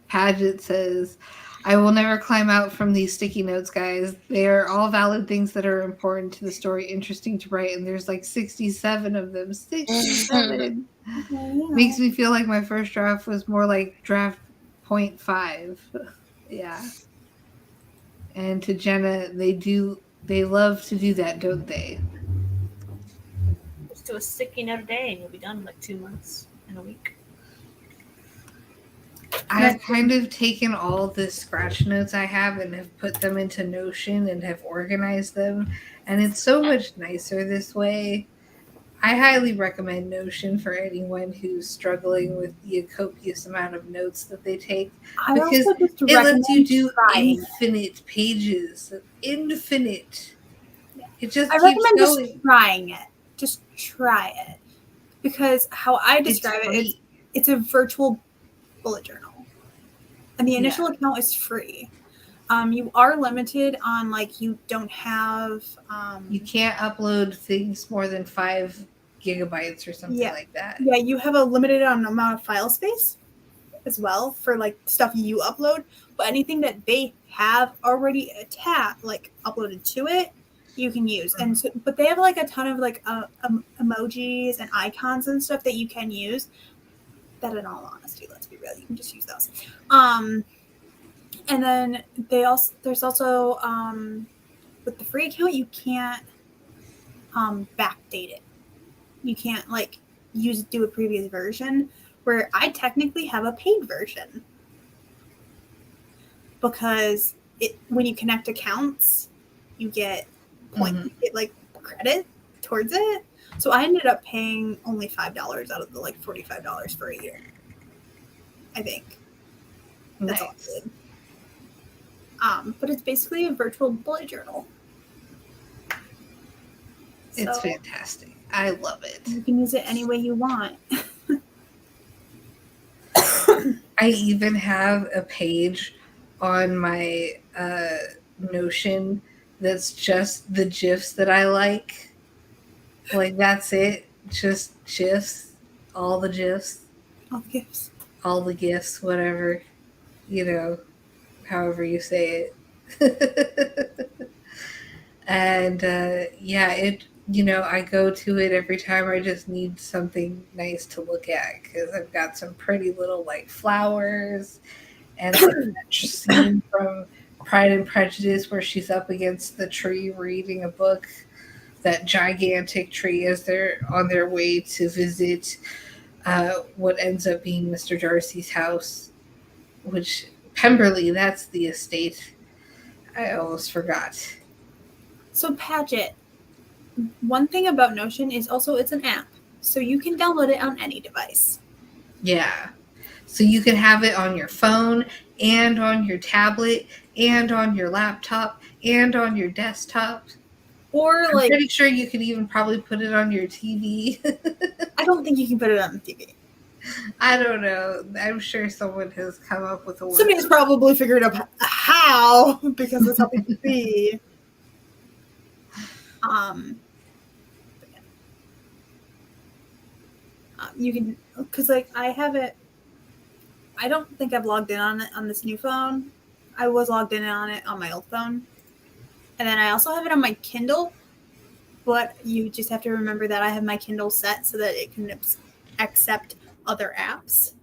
Paget says, I will never climb out from these sticky notes, guys. They are all valid things that are important to the story, interesting to write, and there's like 67 of them. 67! Makes me feel like my first draft was more like draft 0.5. Yeah. And to Jenna, they love to do that, don't they? Just do a sticky note a day and you'll be done in like 2 months and a week. I've kind of taken all the scratch notes I have and have put them into Notion and have organized them. And it's so much nicer this way. I highly recommend Notion for anyone who's struggling with the copious amount of notes that they take. I Because also just it lets recommend you do trying. infinite pages. Infinite. It just I keeps recommend going. just trying it. Just try it. Because how I describe It's it, free. it's a virtual bullet journal. And the initial account is free. You are limited on, like, you don't have... You can't upload things more than 5 gigabytes or something like that. Yeah, you have a limited amount of file space as well for, like, stuff you upload. But anything that they have already uploaded to it, you can use. And so, but they have, like, a ton of, like, emojis and icons and stuff that you can use. That, in all honesty, let's be real, you can just use those. And then there's also with the free account, you can't backdate it. You can't, like, do a previous version where I technically have a paid version because when you connect accounts, you get Mhm. you get like credit towards it. So I ended up paying only $5 out of the like $45 for a year. I think that's all I Nice. did. But it's basically a virtual bullet journal. It's So fantastic. I love it. you can use it any way you want. I even have a page on my Notion that's just the GIFs that I like. Like, that's it. Just GIFs. All the GIFs. All the gifts. All the GIFs, whatever. However you say it. And I go to it every time I just need something nice to look at because I've got some pretty little like flowers and like that scene from Pride and Prejudice where she's up against the tree reading a book, that gigantic tree, as they're on their way to visit what ends up being Mr. Darcy's house, which Pemberley, that's the estate. I almost forgot. So Paget, one thing about Notion is also it's an app. So you can download it on any device. Yeah. So you can have it on your phone and on your tablet and on your laptop and on your desktop. Or I'm like pretty sure you could even probably put it on your TV. I don't think you can put it on the TV. I don't know. I'm sure someone has come up with a word. Somebody's probably figured out how because that's how people see. You can, because like I have it. I don't think I've logged in on it on this new phone. I was logged in on it on my old phone, and then I also have it on my Kindle. But you just have to remember that I have my Kindle set so that it can accept other apps,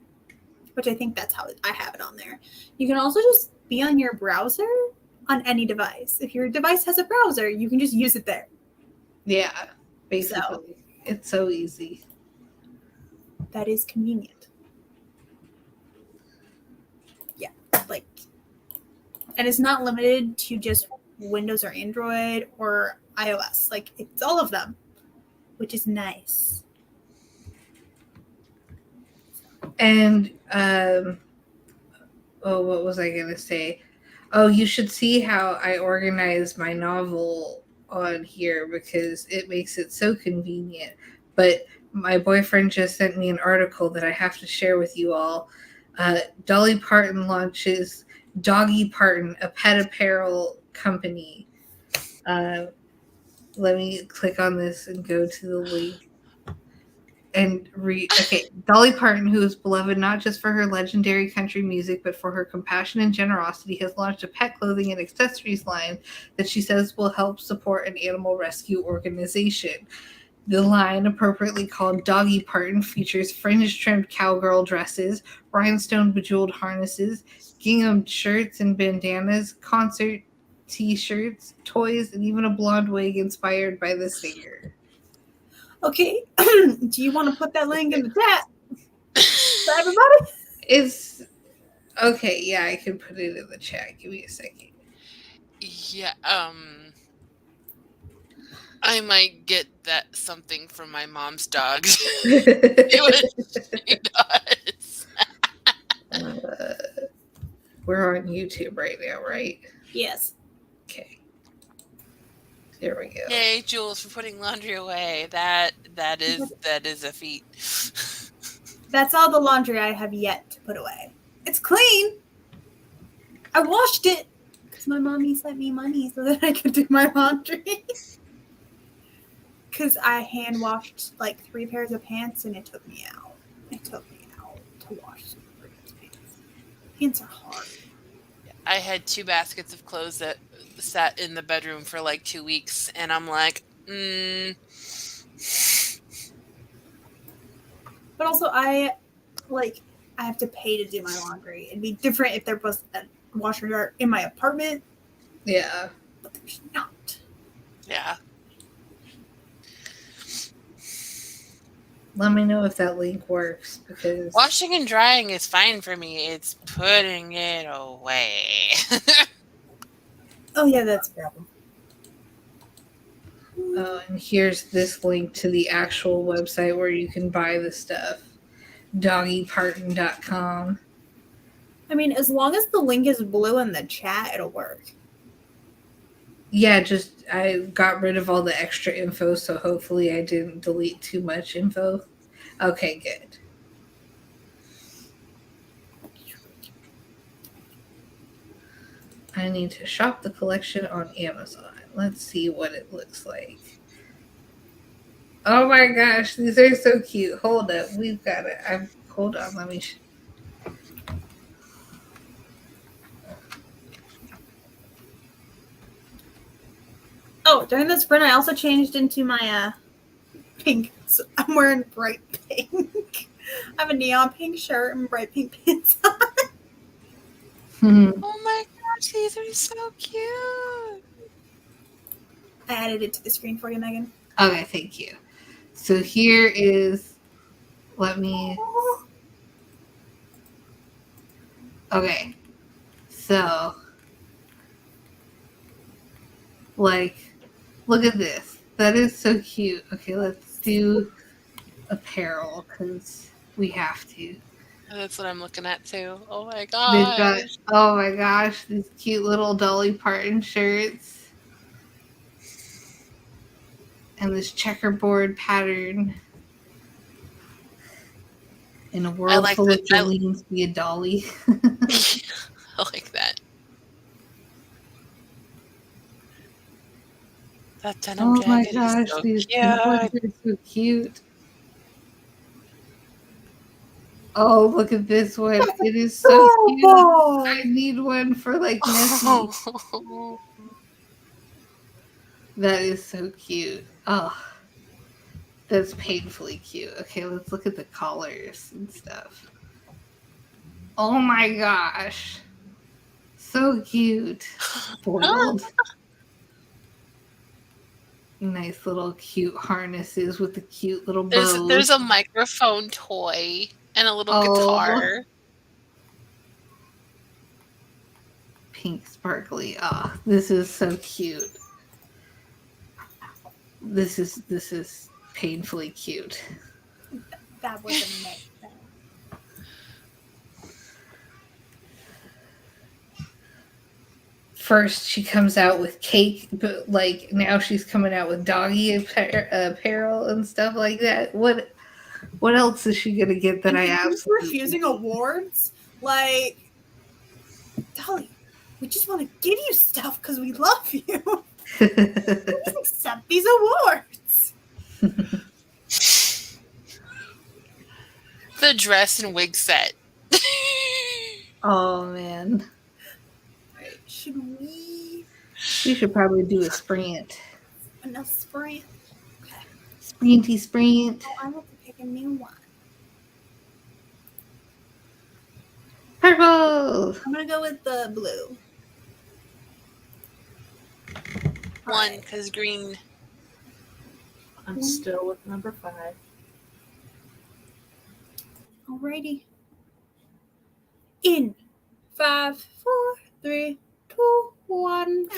which I think that's how I have it on there. You can also just be on your browser on any device. If your device has a browser, you can just use it there. Yeah, basically. So, it's so easy. that is convenient. Yeah, like, and it's not limited to just Windows or Android or iOS. Like, it's all of them, which is nice. And what was I gonna say? Oh, you should see how I organize my novel on here because it makes it so convenient. But my boyfriend just sent me an article that I have to share with you all. Dolly Parton launches Doggy Parton, a pet apparel company. Let me click on this and go to the link and read. Okay, Dolly Parton, who is beloved not just for her legendary country music, but for her compassion and generosity, has launched a pet clothing and accessories line that she says will help support an animal rescue organization. The line, appropriately called Doggy Parton, features fringe-trimmed cowgirl dresses, rhinestone bejeweled harnesses, gingham shirts and bandanas, concert t-shirts, toys, and even a blonde wig inspired by the singer. Okay, do you want to put that link in the chat for everybody? It's okay. Yeah, I can put it in the chat. Give me a second. Yeah, I might get that something from my mom's dog. See what she does. We're on YouTube right now, right? Yes. Okay. There we go. Yay, Jules, for putting laundry away. That is a feat. That's all the laundry I have yet to put away. It's clean. I washed it because my mommy sent me money so that I could do my laundry. Because I hand washed like 3 pairs of pants and it took me out. It took me out to wash 3 pairs of pants. Pants are hard. I had 2 baskets of clothes that sat in the bedroom for like 2 weeks, and I'm like, But also, I have to pay to do my laundry. It'd be different if there was a washer and dryer in my apartment, Yeah. but there's not. Yeah. Let me know if that link works because Washing and drying is fine for me. It's putting it away. Oh yeah, that's a problem. and here's this link to the actual website where you can buy the stuff. Doggyparton.com. I mean, as long as the link is blue in the chat, it'll work. Yeah, just I got rid of all the extra info, so hopefully I didn't delete too much info. Okay, good. I need to shop the collection on Amazon. Let's see what it looks like. Oh my gosh, these are so cute. Hold up, we've got it. Hold on, let me. Oh, during the sprint, I also changed into my pink. So I'm wearing bright pink. I have a neon pink shirt and bright pink pants on. Oh my gosh, these are so cute. I added it to the screen for you, Megan. Okay, thank you. So here is. Let me. Okay, so like, look at this. That is so cute. Okay, let's do apparel because we have to. That's what I'm looking at too. Oh my They've got, gosh. oh my gosh, these cute little Dolly Parton shirts and this checkerboard pattern. In a world like full of that. Jolene's, be a dolly. I like that. That denim Oh my jacket gosh, is so these cute. pink ones are so cute. Oh, look at this one. It is so cute. I need one for like Nessie. That is so cute. Oh, that's painfully cute. Okay, let's look at the collars and stuff. Oh my gosh. So cute. Spoiled. Nice little cute harnesses with the cute little bows. There's a microphone toy and a little guitar. Pink sparkly. Ah, oh, this is so cute. This is painfully cute. That was amazing. First, she comes out with cake, but like now she's coming out with doggy apparel and stuff like that. What else is she gonna get that I absolutely refusing awards? Like, Dolly, we just want to give you stuff because we love you. Please accept these awards. The dress and wig set. Oh man. Should we? We should probably do a sprint. Enough sprint. Okay. Sprinty sprint. Oh, I have to pick a new one. Purple. I'm gonna go with the blue. 1, because green. I'm still with number 5. Alrighty. In 5, 4, 3, 2, 1.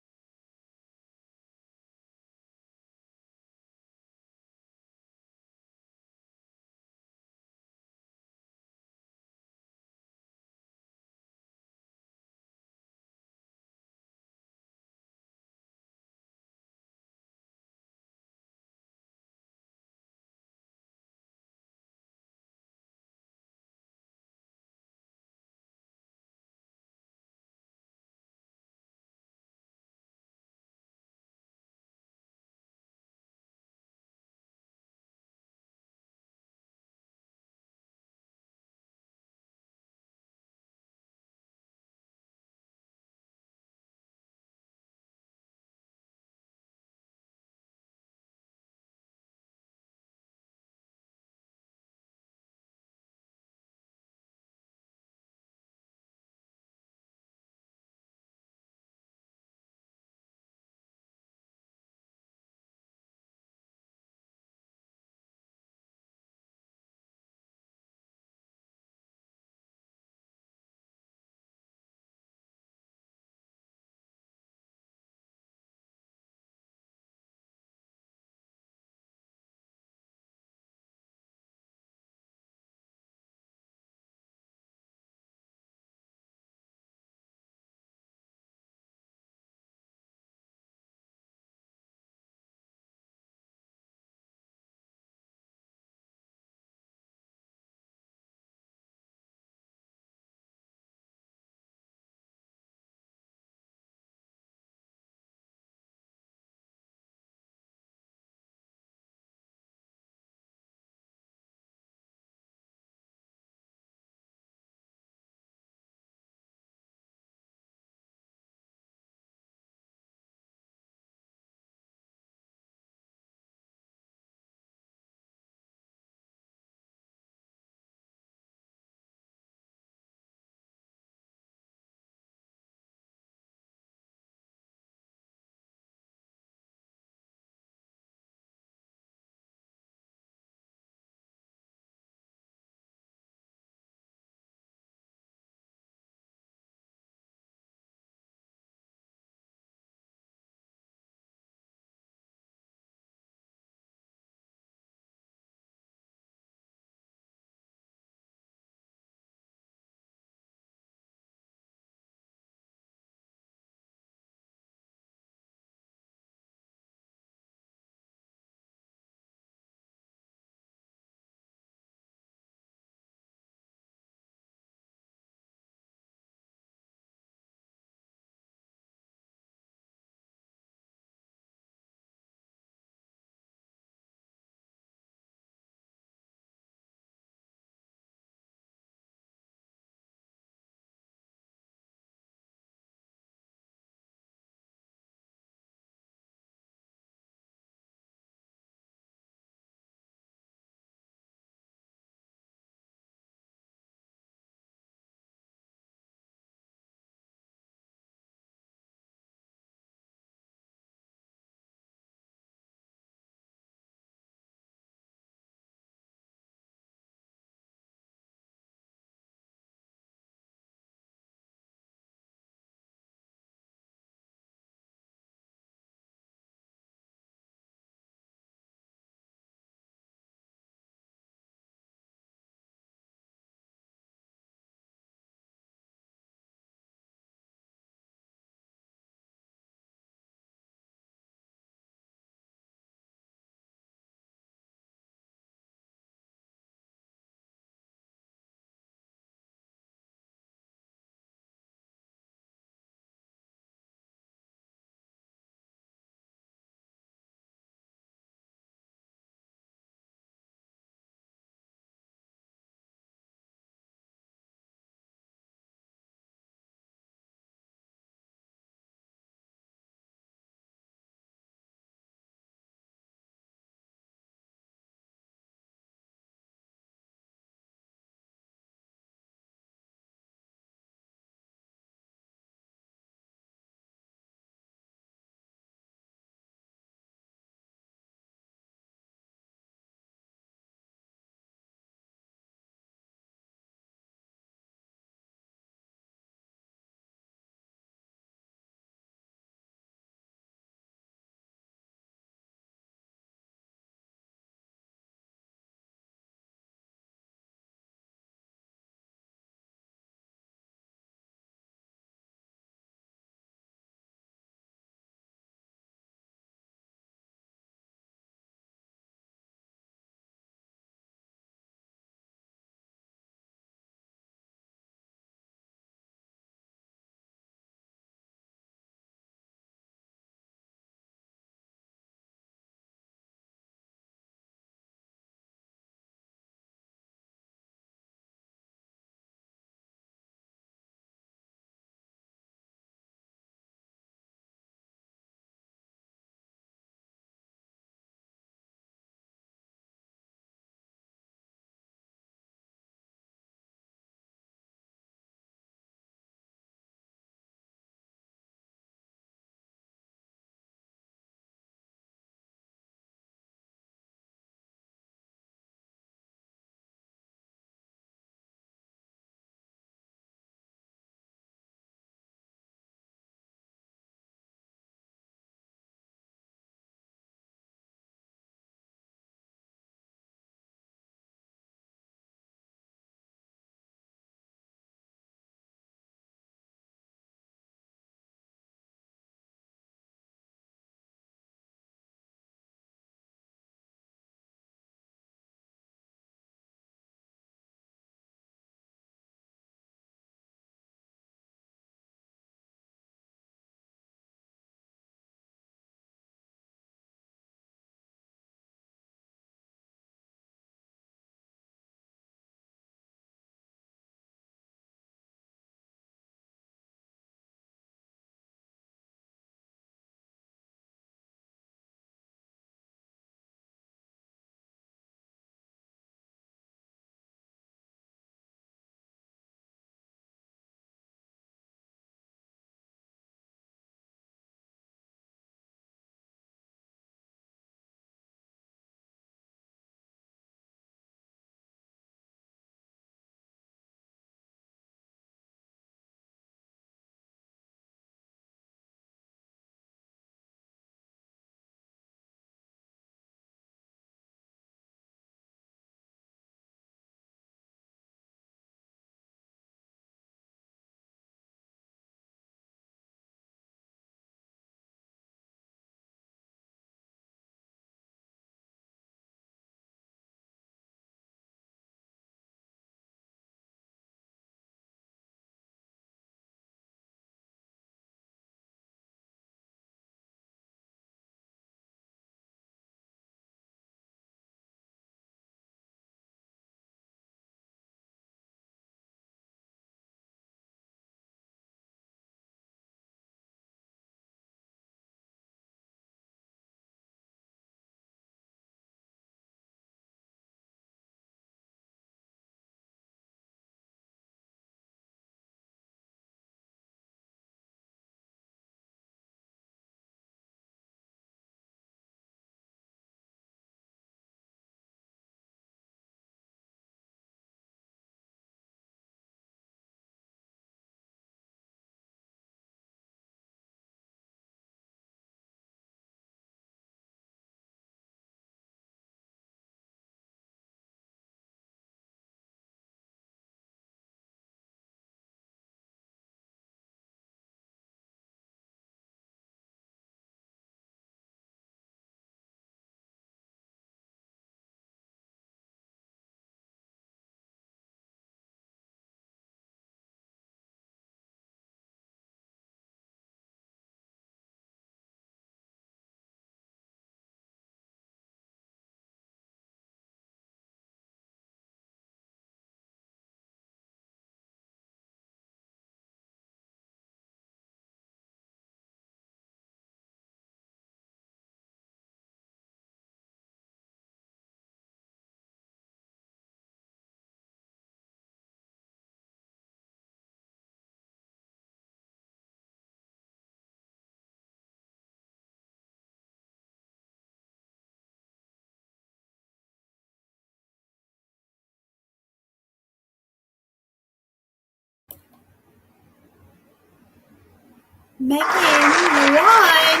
Megan, you won.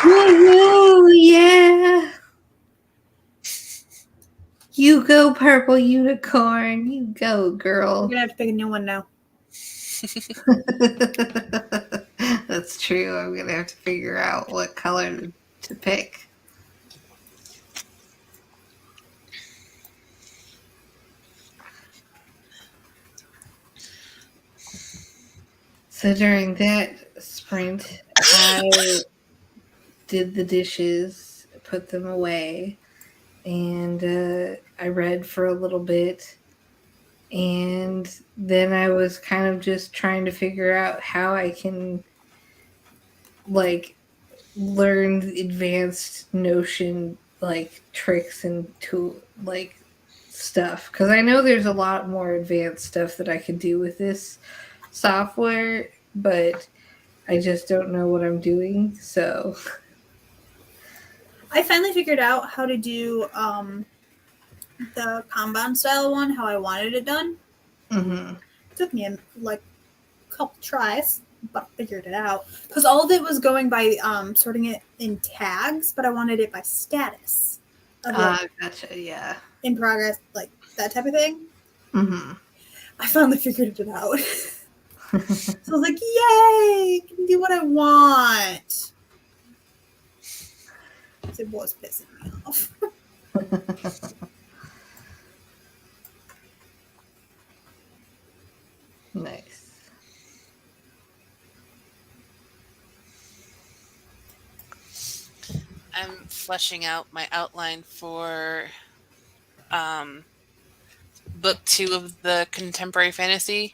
Woo, yeah. You go, purple unicorn. You go, We're girl. gonna have to pick a new one now. That's true. I'm gonna have to figure out what color to pick. So during that sprint, I did the dishes, put them away, and I read for a little bit. And then I was kind of just trying to figure out how I can, like, learn advanced Notion, like, tricks and like, stuff. Because I know there's a lot more advanced stuff that I could do with this software, but I just don't know what I'm doing. So, I finally figured out how to do the Kanban style one, how I wanted it done. mhm. It took me like a couple tries, but I figured it out. Because all of it was going by sorting it in tags, but I wanted it by status. Of like, Gotcha, yeah. in progress, like that type of thing. Mm-hmm. I finally figured it out. So I was like, yay! I can do what I want. It was pissing me off. Nice. I'm fleshing out my outline for book 2 of the contemporary fantasy.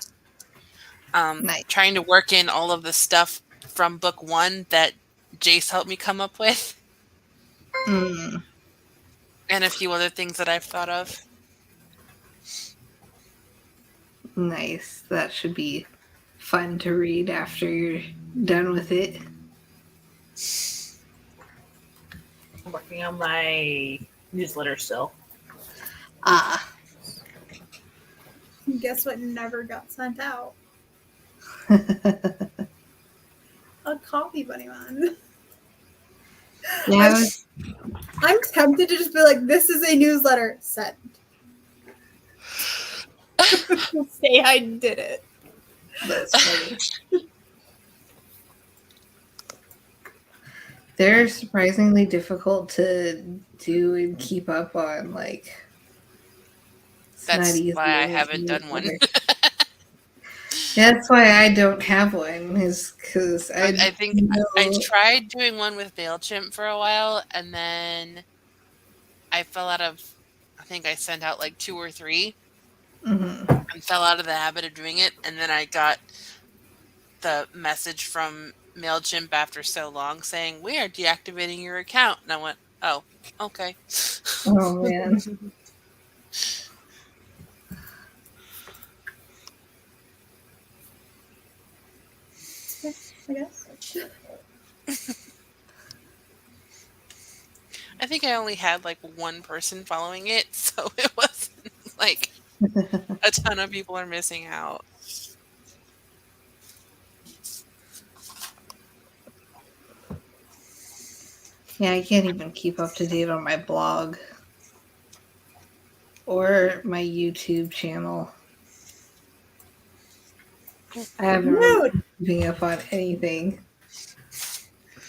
Nice. Trying to work in all of the stuff from book 1 that Jace helped me come up with, Mm, and a few other things that I've thought of. nice. That should be fun to read after you're done with it. I'm working on my newsletter still. Ah. Guess what never got sent out? A Coffee Bunny one. Yeah, I'm tempted to just be like, this is a newsletter. Sent. Say I did it. that's funny. They're surprisingly difficult to do and keep up on. Like, it's That's not easy why I to haven't do done one. That's why I don't have one. Is because I think I know- tried doing one with MailChimp for a while, and then I fell out of, I think I sent out like 2 or 3 Mhm. and fell out of the habit of doing it. And then I got the message from MailChimp after so long saying, we are deactivating your account. And I went, oh, okay. Oh man. I guess. I think I only had like 1 person following it, so it wasn't like a ton of people are missing out. Yeah, I can't even keep up to date on my blog or my YouTube channel. I haven't really Rude. been keeping up on anything.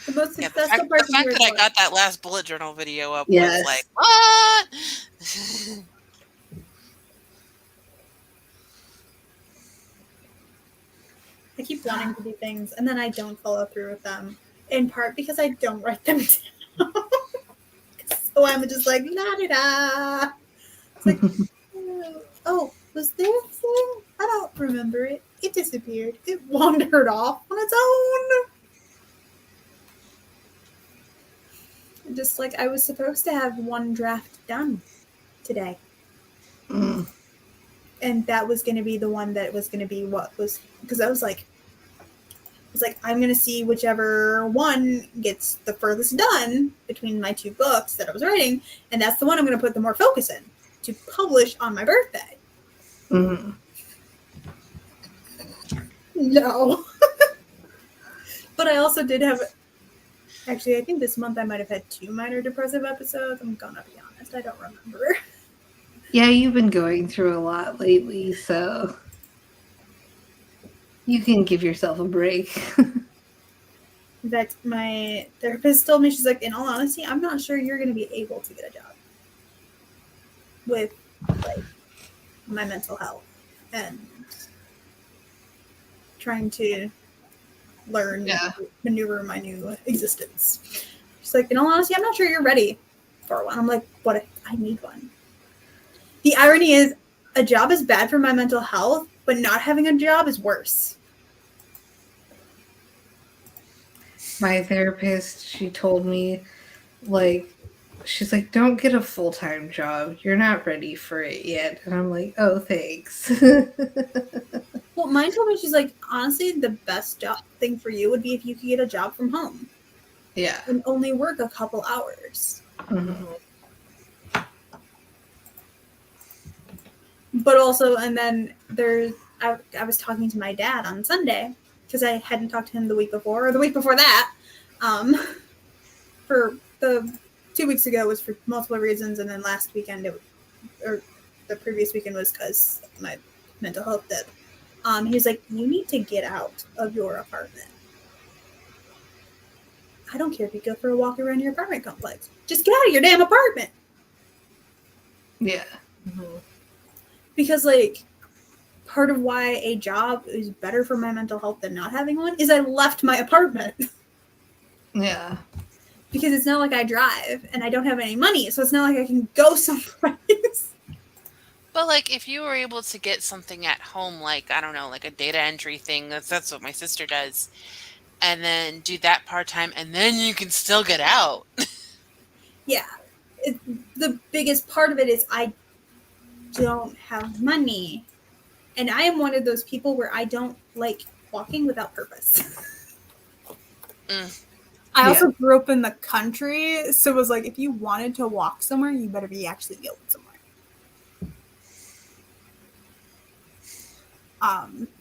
The most Yeah, successful the part fact that I got that last bullet journal video up Yes. was like, what? I keep wanting to do things and then I don't follow through with them. In part because I don't write them down. So I'm just like, la da da. It's like, oh, was there a thing? I don't remember it. It disappeared. It wandered off on its own. Just like I was supposed to have 1 draft done today. Mm. And that was going to be the one that was going to be what was, because I was like, I'm going to see whichever one gets the furthest done between my 2 books that I was writing, and that's the one I'm going to put the more focus in to publish on my birthday. Mm. No. But I also did have, actually, I think this month I might have had 2 minor depressive episodes. I'm gonna be honest, I don't remember. Yeah, you've been going through a lot lately, so you can give yourself a break. That my therapist told me, she's like, in all honesty, I'm not sure you're gonna be able to get a job with like my mental health and trying to learn maneuver my new existence. She's like, in all honesty, I'm not sure you're ready for one. I'm like, what if I need one? The irony is, a job is bad for my mental health, but not having a job is worse. My therapist, she told me, like, she's like, don't get a full-time job. You're not ready for it yet. And I'm like, oh, thanks. Well, mine told me, she's like, honestly, the best job thing for you would be if you could get a job from home Yeah. and only work a couple hours. Mhm. But also, and then I was talking to my dad on Sunday because I hadn't talked to him the week before or the week before that. For the 2 weeks ago was for multiple reasons, and then last weekend or the previous weekend was because my mental health dip. He was like, you need to get out of your apartment. I don't care if you go for a walk around your apartment complex. Just get out of your damn apartment. Yeah. Because, like, part of why a job is better for my mental health than not having one is I left my apartment. Yeah. Because it's not like I drive and I don't have any money, so it's not like I can go someplace. But like, if you were able to get something at home, like I don't know, like a data entry thing, that's what my sister does, and then do that part time, and then you can still get out. Yeah. The biggest part of it is I don't have money. And I am one of those people where I don't like walking without purpose. I also grew up in the country, so it was like, if you wanted to walk somewhere, you better be actually going somewhere.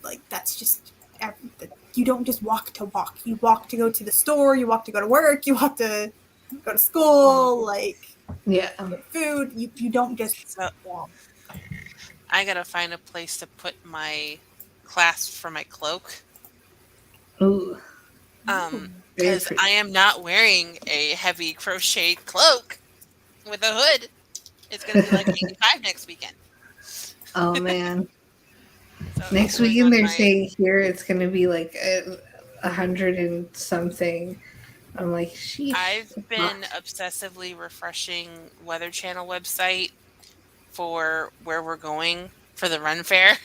Like, that's just, you don't just walk to walk. You walk to go to the store, you walk to go to work, you walk to go to school, like, Yeah. get food. You don't just So walk. I gotta find a place to put my clasp for my cloak. Ooh. Because Very pretty. I am not wearing a heavy crocheted cloak with a hood. It's gonna be like 85 next weekend. Oh, man. So Next going weekend on they're my- saying here it's going to be like 100 and something. I'm like, sheesh. I've been obsessively refreshing Weather Channel website for where we're going for the run fair.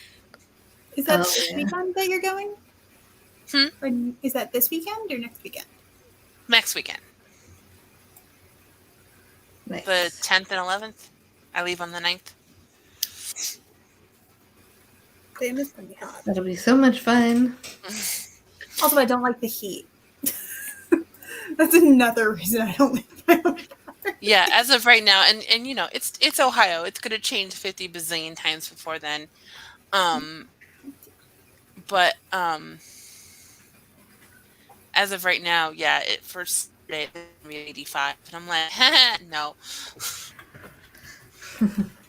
Is that Oh, this yeah. weekend that you're going? Or is that this weekend or next weekend? Next weekend, Nice. the 10th and 11th. I leave on the 9th. Damn, it's gonna be hot. That'll be so much fun. Also, I don't like the heat. That's another reason I don't like my own car. Yeah, as of right now, and you know, it's Ohio. It's gonna change 50 bazillion times before then. But as of right now, yeah, it first day it's gonna be 85, and I'm like, no.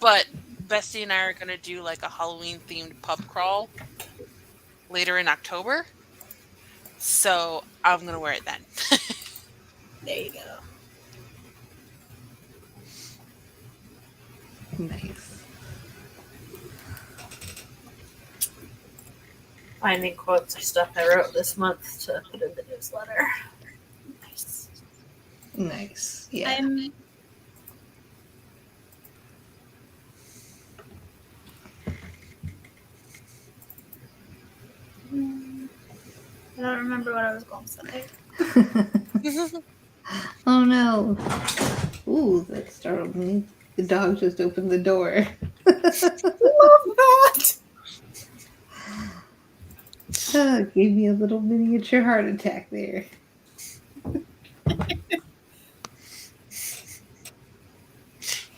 But Bestie and I are gonna do like a Halloween themed pub crawl later in October, so I'm gonna wear it then. There you go. Nice. Finding quotes or stuff I wrote this month to put in the newsletter. Nice. Nice. Yeah. I'm I don't remember what I was going to say. Oh no. Ooh, that startled me. The dog just opened the door. Love that. Gave me a little miniature heart attack there. Yeah,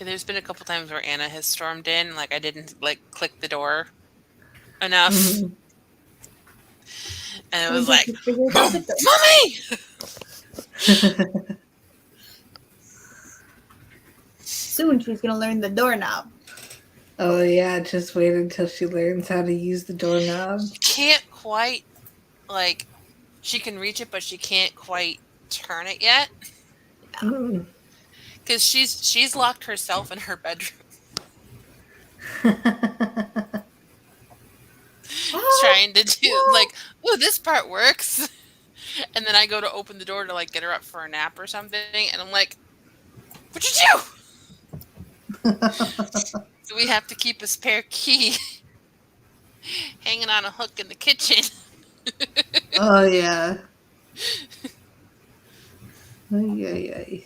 there's been a couple times where Anna has stormed in, like I didn't like click the door enough. Mhm. And it was like, She figured out the door. Mommy! Soon she's gonna learn the doorknob. Oh yeah, just wait until she learns how to use the doorknob. Can't quite, like, she can reach it, but she can't quite turn it yet. Mm. Because she's locked herself in her bedroom trying to do, like, oh, this part works. And then I go to open the door to, like, get her up for a nap or something, and I'm like, what'd you do? So we have to keep a spare key hanging on a hook in the kitchen. Oh yeah. Ay, ay, ay.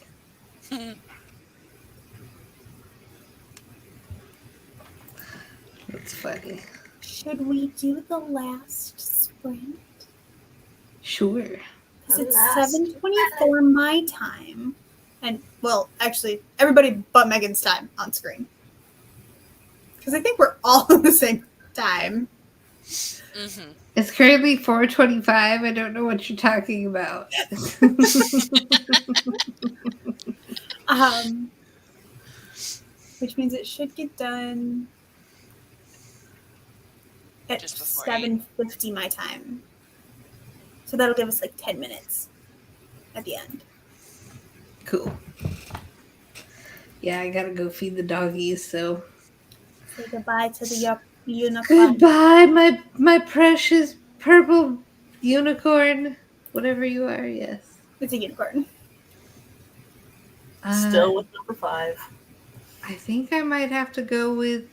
That's funny. Should we do the last sprint? Sure. Because it's Last 7:24 my time. And, well, actually, everybody but Megan's time on screen. Because I think we're all at the same time. Mm-hmm. It's currently 4:25. I don't know what you're talking about. Which means it should get done at Just before 7:50 my time. So that'll give us like 10 minutes at the end. Cool. Yeah, I gotta go feed the doggies, so Say goodbye to the unicorn. goodbye, my precious purple unicorn. Whatever you are, yes. It's a unicorn. Still with number 5. I think I might have to go with.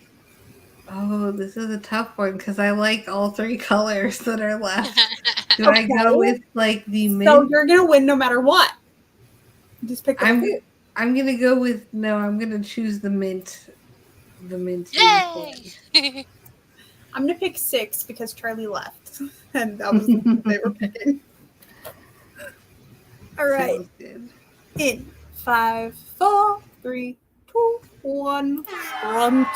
Oh, this is a tough one because I like all 3 colors that are left. Do I go Okay. with like the mint? So you're gonna win no matter what. Just pick I'm the I'm gonna go with no. I'm gonna choose the mint. The mint Yay! unicorn. I'm gonna pick 6 because Charlie left. And that was what they were picking. Alright. Sounds good. In 5, 4, 3, 2, 1. Front.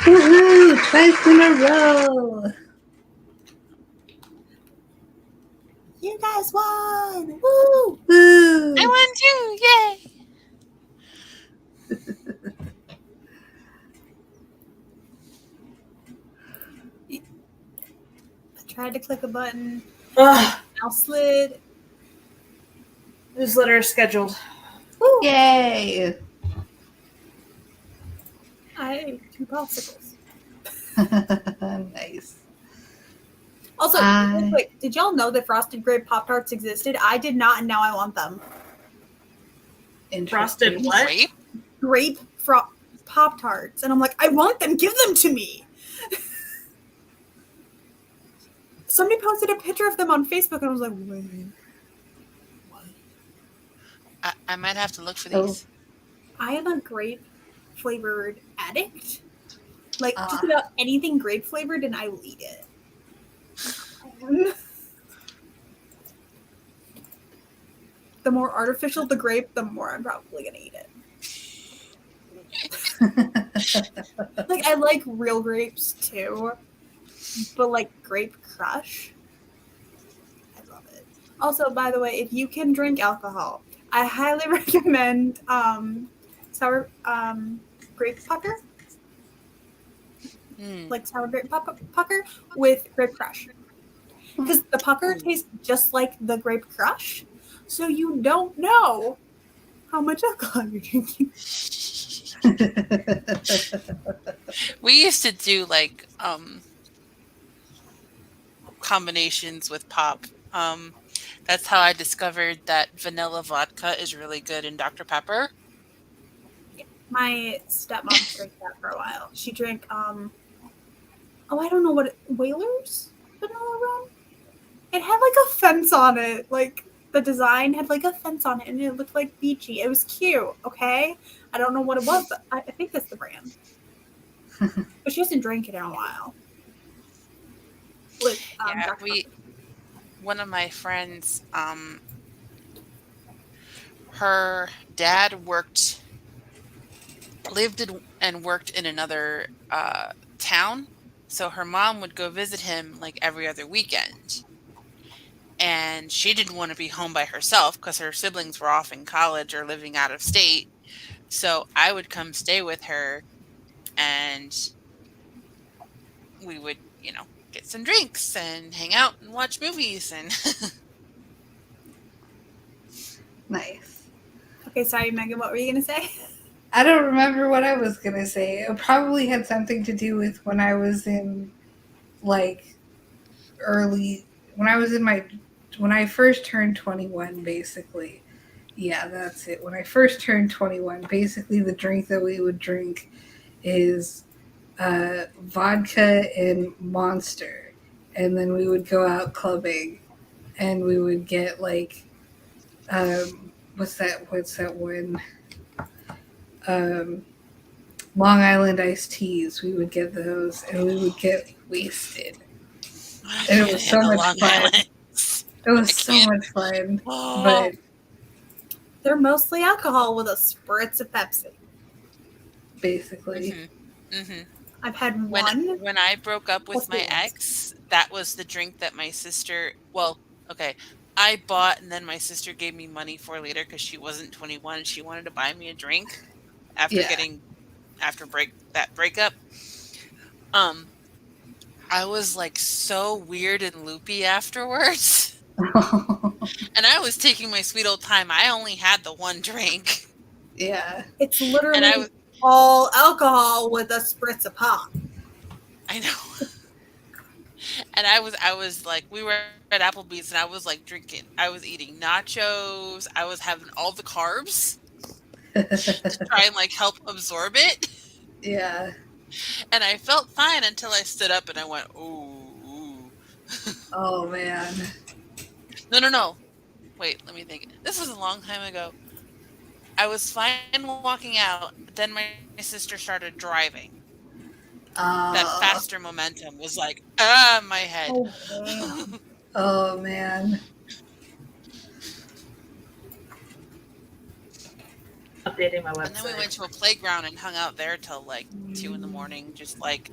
Woohoo! Twice in a row! You guys won! Woo! Woo! I won too! Yay! I tried to click a button. Ugh, Mouse slid. newsletter is scheduled. Woo! Yay! I ate 2 popsicles. Nice. Also, real quick, did y'all know that frosted grape Pop Tarts existed? I did not, and now I want them. Frosted Interesting. what? Grape? Grape Pop Tarts, and I'm like, I want them. Give them to me. Somebody posted a picture of them on Facebook, and I was like, wait. What? I might have to look for Oh. these. I am a grape flavored addict. Like just Ah. about anything grape flavored, and I will eat it. The more artificial the grape, the more I'm probably gonna eat it. Like I like real grapes too, but like grape crush, I love it. Also, by the way, if you can drink alcohol, I highly recommend sour grape pucker, like sour grape pucker with grape crush, because the pucker tastes just like the grape crush, so you don't know how much alcohol you're drinking. We used to do like combinations with pop. That's how I discovered that vanilla vodka is really good in Dr. Pepper. My stepmom drank that for a while. She drank I don't know what Whalers vanilla rum. It had like a fence on it. Like the design had like a fence on it, and it looked like beachy. It was cute. Okay, I don't know what it was, but I think that's the brand. But she hasn't drank it in a while. With, Yeah, Dr. Pepper. one of my friends, her dad lived and worked in another town, so her mom would go visit him like every other weekend. And she didn't want to be home by herself because her siblings were off in college or living out of state. So I would come stay with her, and we would, get some drinks and hang out and watch movies. And Nice. Okay, sorry, Megan. What were you gonna say? I don't remember what I was gonna say. It probably had something to do with when I was in like when I first turned 21, basically. Yeah, that's it. When I first turned 21, basically the drink that we would drink is vodka and Monster, and then we would go out clubbing, and we would get like what's that one? Long Island iced teas. We would get those, and we would get wasted. And it was so much fun. It was so much fun, but They're mostly alcohol with a spritz of Pepsi. basically, I've had one. When I broke up with my Feelings. ex, that was the drink that my sister. Well, okay, I bought and then my sister gave me money for later because she wasn't 21 and she wanted to buy me a drink after that breakup. I was like so weird and loopy afterwards. And I was taking my sweet old time. I only had the one drink. yeah. It's literally And I was, all alcohol with a spritz of pop. I know. And I was like, we were at Applebee's and I was like drinking. I was eating nachos. I was having all the carbs to try and like help absorb it. Yeah. And I felt fine until I stood up and I went, ooh. Oh man. No. Wait, let me think. This was a long time ago. I was fine walking out, but then my sister started driving. That faster momentum was like, my head. Oh man. updating my website. And then we went to a playground and hung out there till like 2 in the morning, just like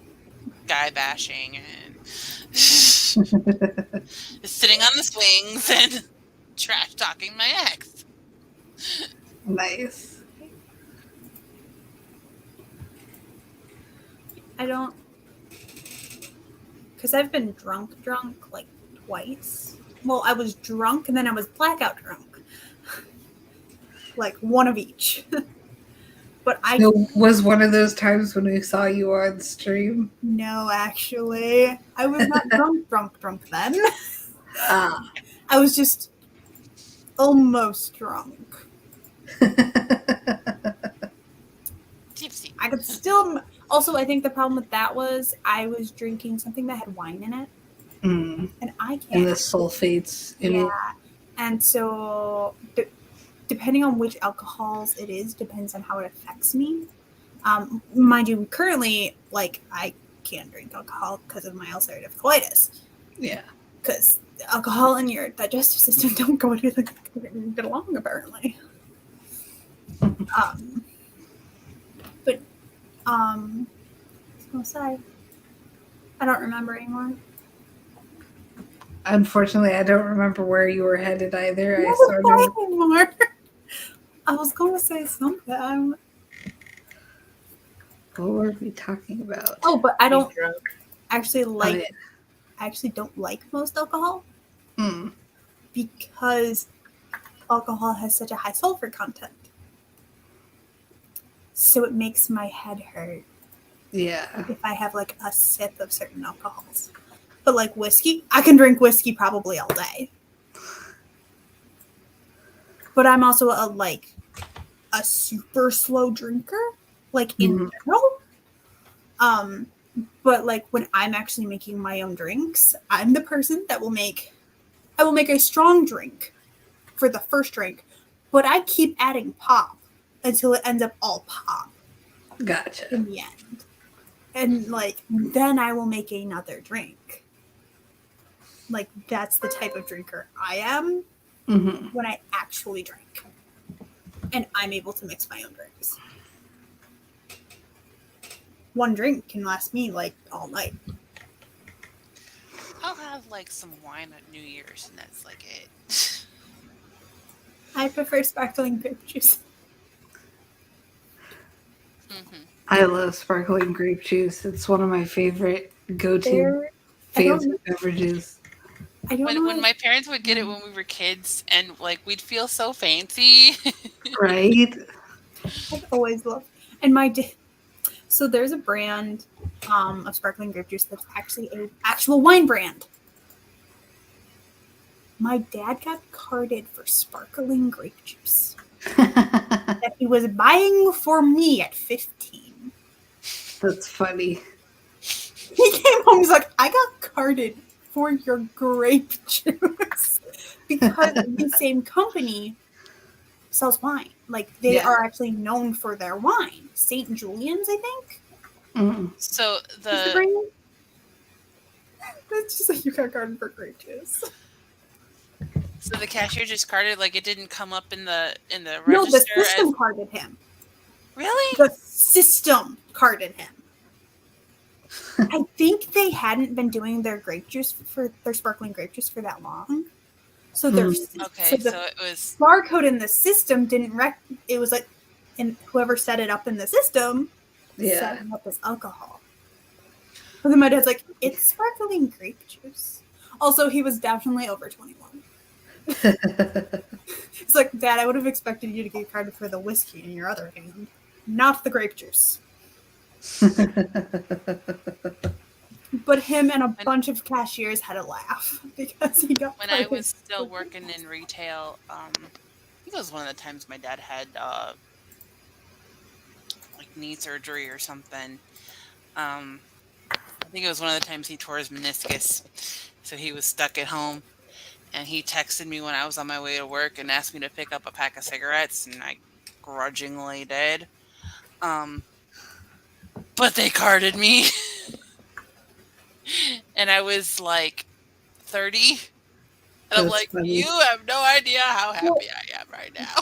guy bashing and just sitting on the swings and trash talking my ex. Nice. I don't, because I've been drunk like twice. Well, I was drunk and then I was blackout drunk. Like one of each. But I It was one of those times when we saw you on stream. no, actually, I was not drunk then. Ah. I was just almost drunk. Tipsy. I could still. Also, I think the problem with that was I was drinking something that had wine in it, Mm. and I can't. And the sulfates in it. Yeah, and so depending on which alcohols it is, depends on how it affects me. Mind you, currently, like I can't drink alcohol because of my ulcerative colitis. Yeah. Because alcohol and your digestive system don't go together get along apparently. I was gonna say, I don't remember anymore. Unfortunately, I don't remember where you were headed either. I I sort of. anymore. I was gonna say something. What were we talking about? Oh, but I don't He's drunk. actually like. Oh, yeah. I actually don't like most alcohol Mm. because alcohol has such a high sulfur content. So it makes my head hurt Yeah. if I have like a sip of certain alcohols. But like whiskey, I can drink whiskey probably all day. But I'm also a super slow drinker, like in Mhm. general. But like when I'm actually making my own drinks, I'm the person that I will make a strong drink for the first drink, but I keep adding pop until it ends up all pop Gotcha. in the end. And like then I will make another drink. Like that's the type of drinker I am Hmm. when I actually drink. And I'm able to mix my own drinks. One drink can last me like all night. I'll have like some wine at New Year's, and that's like it. I prefer sparkling grape juice. Hmm. I love sparkling grape juice. It's one of my favorite go-to There, I don't fancy know- beverages. I don't know. When my parents would get it when we were kids, and like we'd feel so fancy. Right? I've always loved. And so there's a brand of sparkling grape juice that's actually an actual wine brand. My dad got carded for sparkling grape juice that he was buying for me at 15. That's funny. He came home, he's like, I got carded for your grape juice. Because the same company sells wine. Like, they Yeah. are actually known for their wine. St. Julian's, I think. Mm. So Is the the brand? It's just like you got carded for grape juice. cashier just carded, like it didn't come up in the No, the register system as carded him. really. The system carded him. I think they hadn't been doing their grape juice for their sparkling grape juice for that long. So their Okay, so the so it was barcode in the system didn't it was like, and whoever set it up in the system Yeah. set it up as alcohol. And then my dad's like, it's sparkling grape juice. Also, he was definitely over 21. It's like, Dad, I would have expected you to get carded for the whiskey in your other hand, not the grape juice. But him and a bunch of cashiers had a laugh because he got when I carded. was still working in retail. I think it was one of the times my dad had like knee surgery or something. I think it was one of the times he tore his meniscus, so he was stuck at home. And he texted me when I was on my way to work and asked me to pick up a pack of cigarettes, and I grudgingly did. But they carded me. And I was like 30. And I'm That's like, funny. you have no idea how happy I am right now.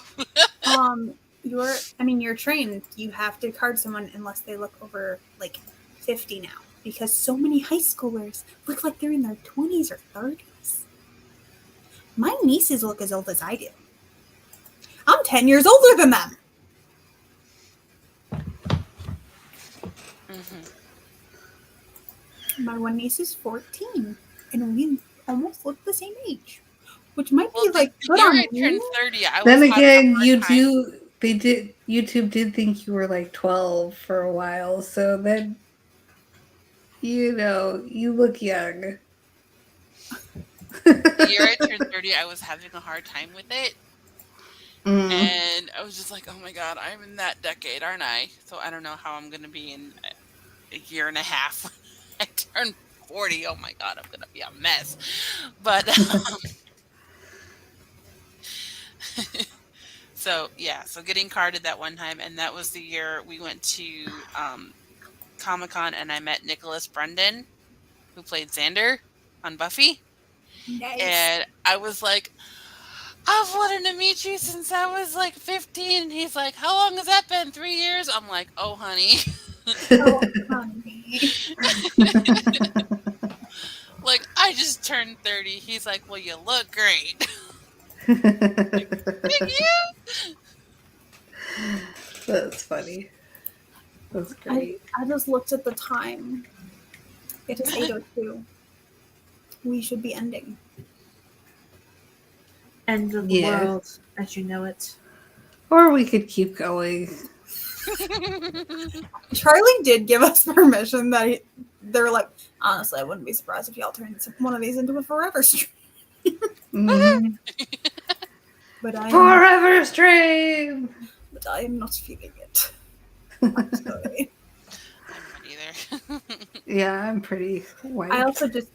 you're trained. You have to card someone unless they look over like 50 now, because so many high schoolers look like they're in their 20s or 30s. My nieces look as old as I do. I'm 10 years older than them. My one niece is 14, and we almost look the same age, which might be like the good year on I me. turned 30, I was Then having a again, hard time. YouTube did think you were like 12 for a while, so then you look young. The year I turned 30, I was having a hard time with it. Mm. And I was just like, oh my God, I'm in that decade, aren't I? So I don't know how I'm going to be in a year and a half. I turned 40. Oh my God, I'm going to be a mess. But so getting carded that one time. And that was the year we went to Comic-Con and I met Nicholas Brendan, who played Xander on Buffy. Nice. And I was like, I've wanted to meet you since I was like 15. And he's like, how long has that been? 3 years? I'm like, oh, honey. Oh, honey. Like, I just turned 30. He's like, well, you look great. Thank you. That's funny. That's great. I just looked at the time. It is 8:02. We should be ending. End of the Yeah. world as you know it. Or we could keep going. Charlie did give us permission that they're like, honestly, I wouldn't be surprised if y'all turned one of these into a forever stream. Mhm. But Forever stream. I am not feeling it. I'm sorry. I'm not either. Yeah, I'm pretty white. I also just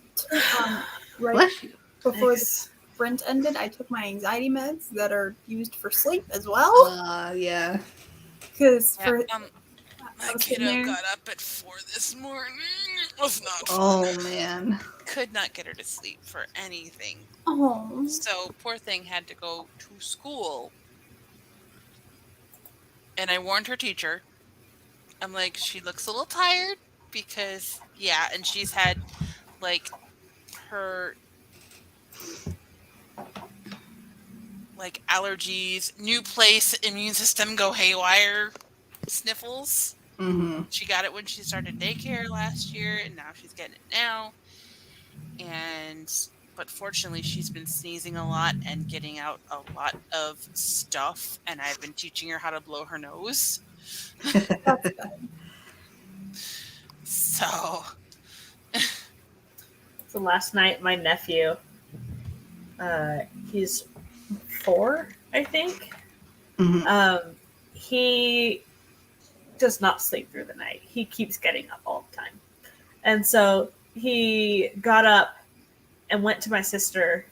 right Bless you. before the Thanks. sprint ended, I took my anxiety meds that are used for sleep as well. Yeah. Because Yeah, for my I was sitting kiddo there. got up at 4 this morning. It was not fun. Oh man. Could not get her to sleep for anything. Oh, So poor thing had to go to school. And I warned her teacher. I'm like, she looks a little tired because, and she's had like her like allergies, new place, immune system go haywire, sniffles. Mm-hmm. She got it when she started daycare last year, and now she's getting it now. But fortunately, she's been sneezing a lot and getting out a lot of stuff, and I've been teaching her how to blow her nose. that's good. So, So last night, my nephew, he's 4, I think. Mhm. He does not sleep through the night. He keeps getting up all the time. And so he got up and went to my sister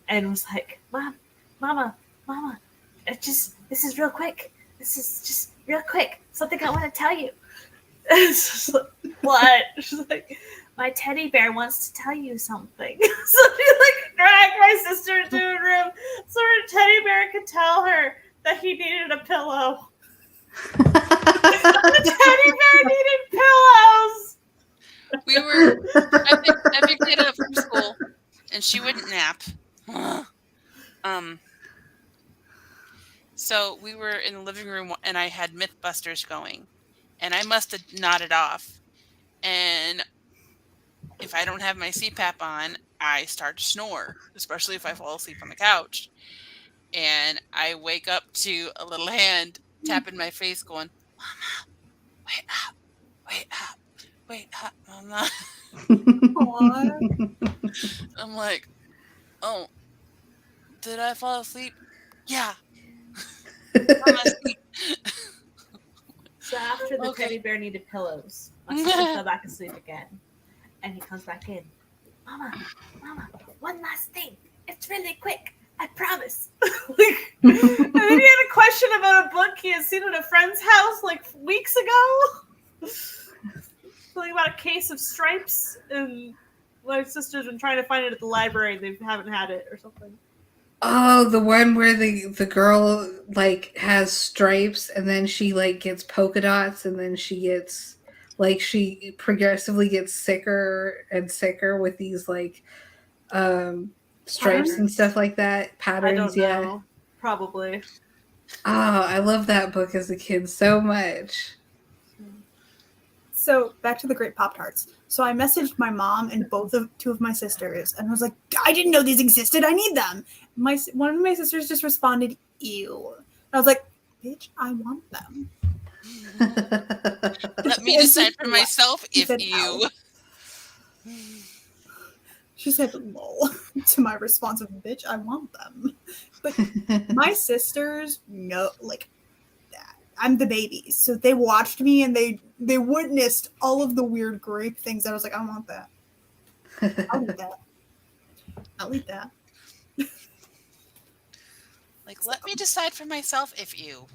and was like, Mama, this is real quick. This is just real quick. Something I want to tell you. It's just like, what? She's like, my teddy bear wants to tell you something. So she like dragged my sister into a room so her teddy bear could tell her that he needed a pillow. The teddy bear needed pillows. I picked it up from school, and she wouldn't nap. So we were in the living room, and I had Mythbusters going, and I must have nodded off. And if I don't have my CPAP on, I start to snore, especially if I fall asleep on the couch. And I wake up to a little hand tapping my face going, Mama, wait up, Mama. Aw. I'm like, oh, did I fall asleep? Yeah. I'm asleep. So after the Okay. teddy bear needed pillows, my sister fell back asleep again. And he comes back in. Mama, one last thing. It's really quick. I promise. And then he had a question about a book he had seen at a friend's house like weeks ago. Something about a case of stripes, and my sister's been trying to find it at the library. They haven't had it or something. Oh, the one where the girl like has stripes and then she like gets polka dots and then she gets like she progressively gets sicker and sicker with these like stripes and Patterns? stuff like that. I Patterns, don't yeah. know. Probably. Oh, I love that book as a kid so much. So back to the Great Pop Tarts. So I messaged my mom and two of my sisters, and was like, "I didn't know these existed. I need them." One of my sisters just responded, "Ew." I was like, "Bitch, I want them." Let me And decide she for laughed. myself She if said, you. "Ow." She said, "Lol," to my response of, "Bitch, I want them." But my sisters know, like, I'm the baby, so they watched me and they witnessed all of the weird grape things. I was like, I want that. I'll eat that. I'll eat that. Like, let me decide for myself if you.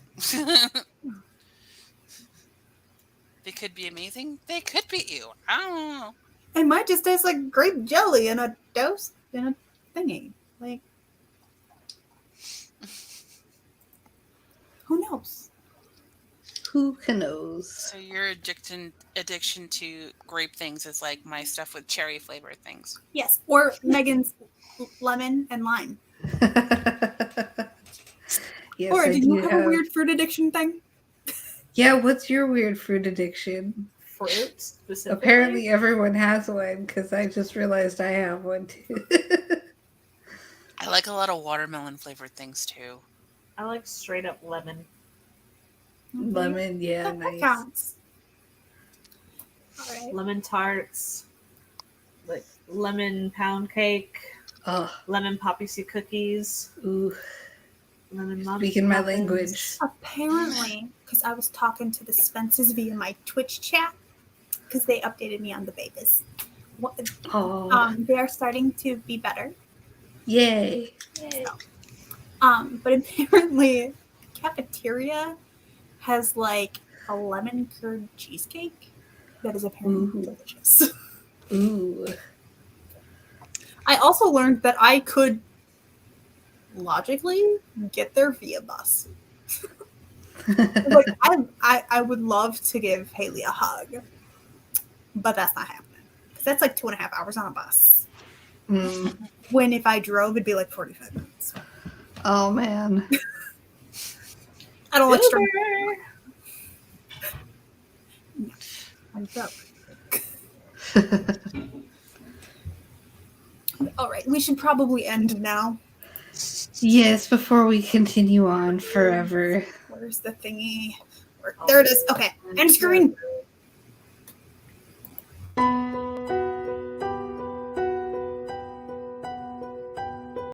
They could be amazing. They could be you. I don't know. It might just taste like grape jelly in a dose in a thingy. Like, who knows? Who knows? So your addiction to grape things is like my stuff with cherry flavored things. Yes, or Megan's lemon and lime. Yes, Or I do do you have a weird fruit addiction thing? Yeah, what's your weird fruit addiction? Fruit specifically. Apparently everyone has one because I just realized I have one too. I like a lot of watermelon flavored things too. I like straight up lemon. Lemon, yeah, That nice. counts. All right. Lemon tarts. Like lemon pound cake. Oh, Lemon poppy seed cookies. ooh, Lemon speaking my muffins. language. Apparently, because I was talking to the Spences via my Twitch chat, because they updated me on the babies. Oh, They are starting to be better. yay. But apparently, cafeteria has like a lemon curd cheesecake that is apparently Ooh. delicious. Ooh. I also learned that I could logically get there via bus. Like I would love to give Haley a hug, but that's not happening because that's like 2.5 hours on a bus. Mm. When if I drove, it'd be like 45 minutes. Oh, man. I don't like Uber. strong. No, I'm broke. All right, we should probably end now. Yes, before we continue on forever. Where's the thingy? There it is. Okay, end screen.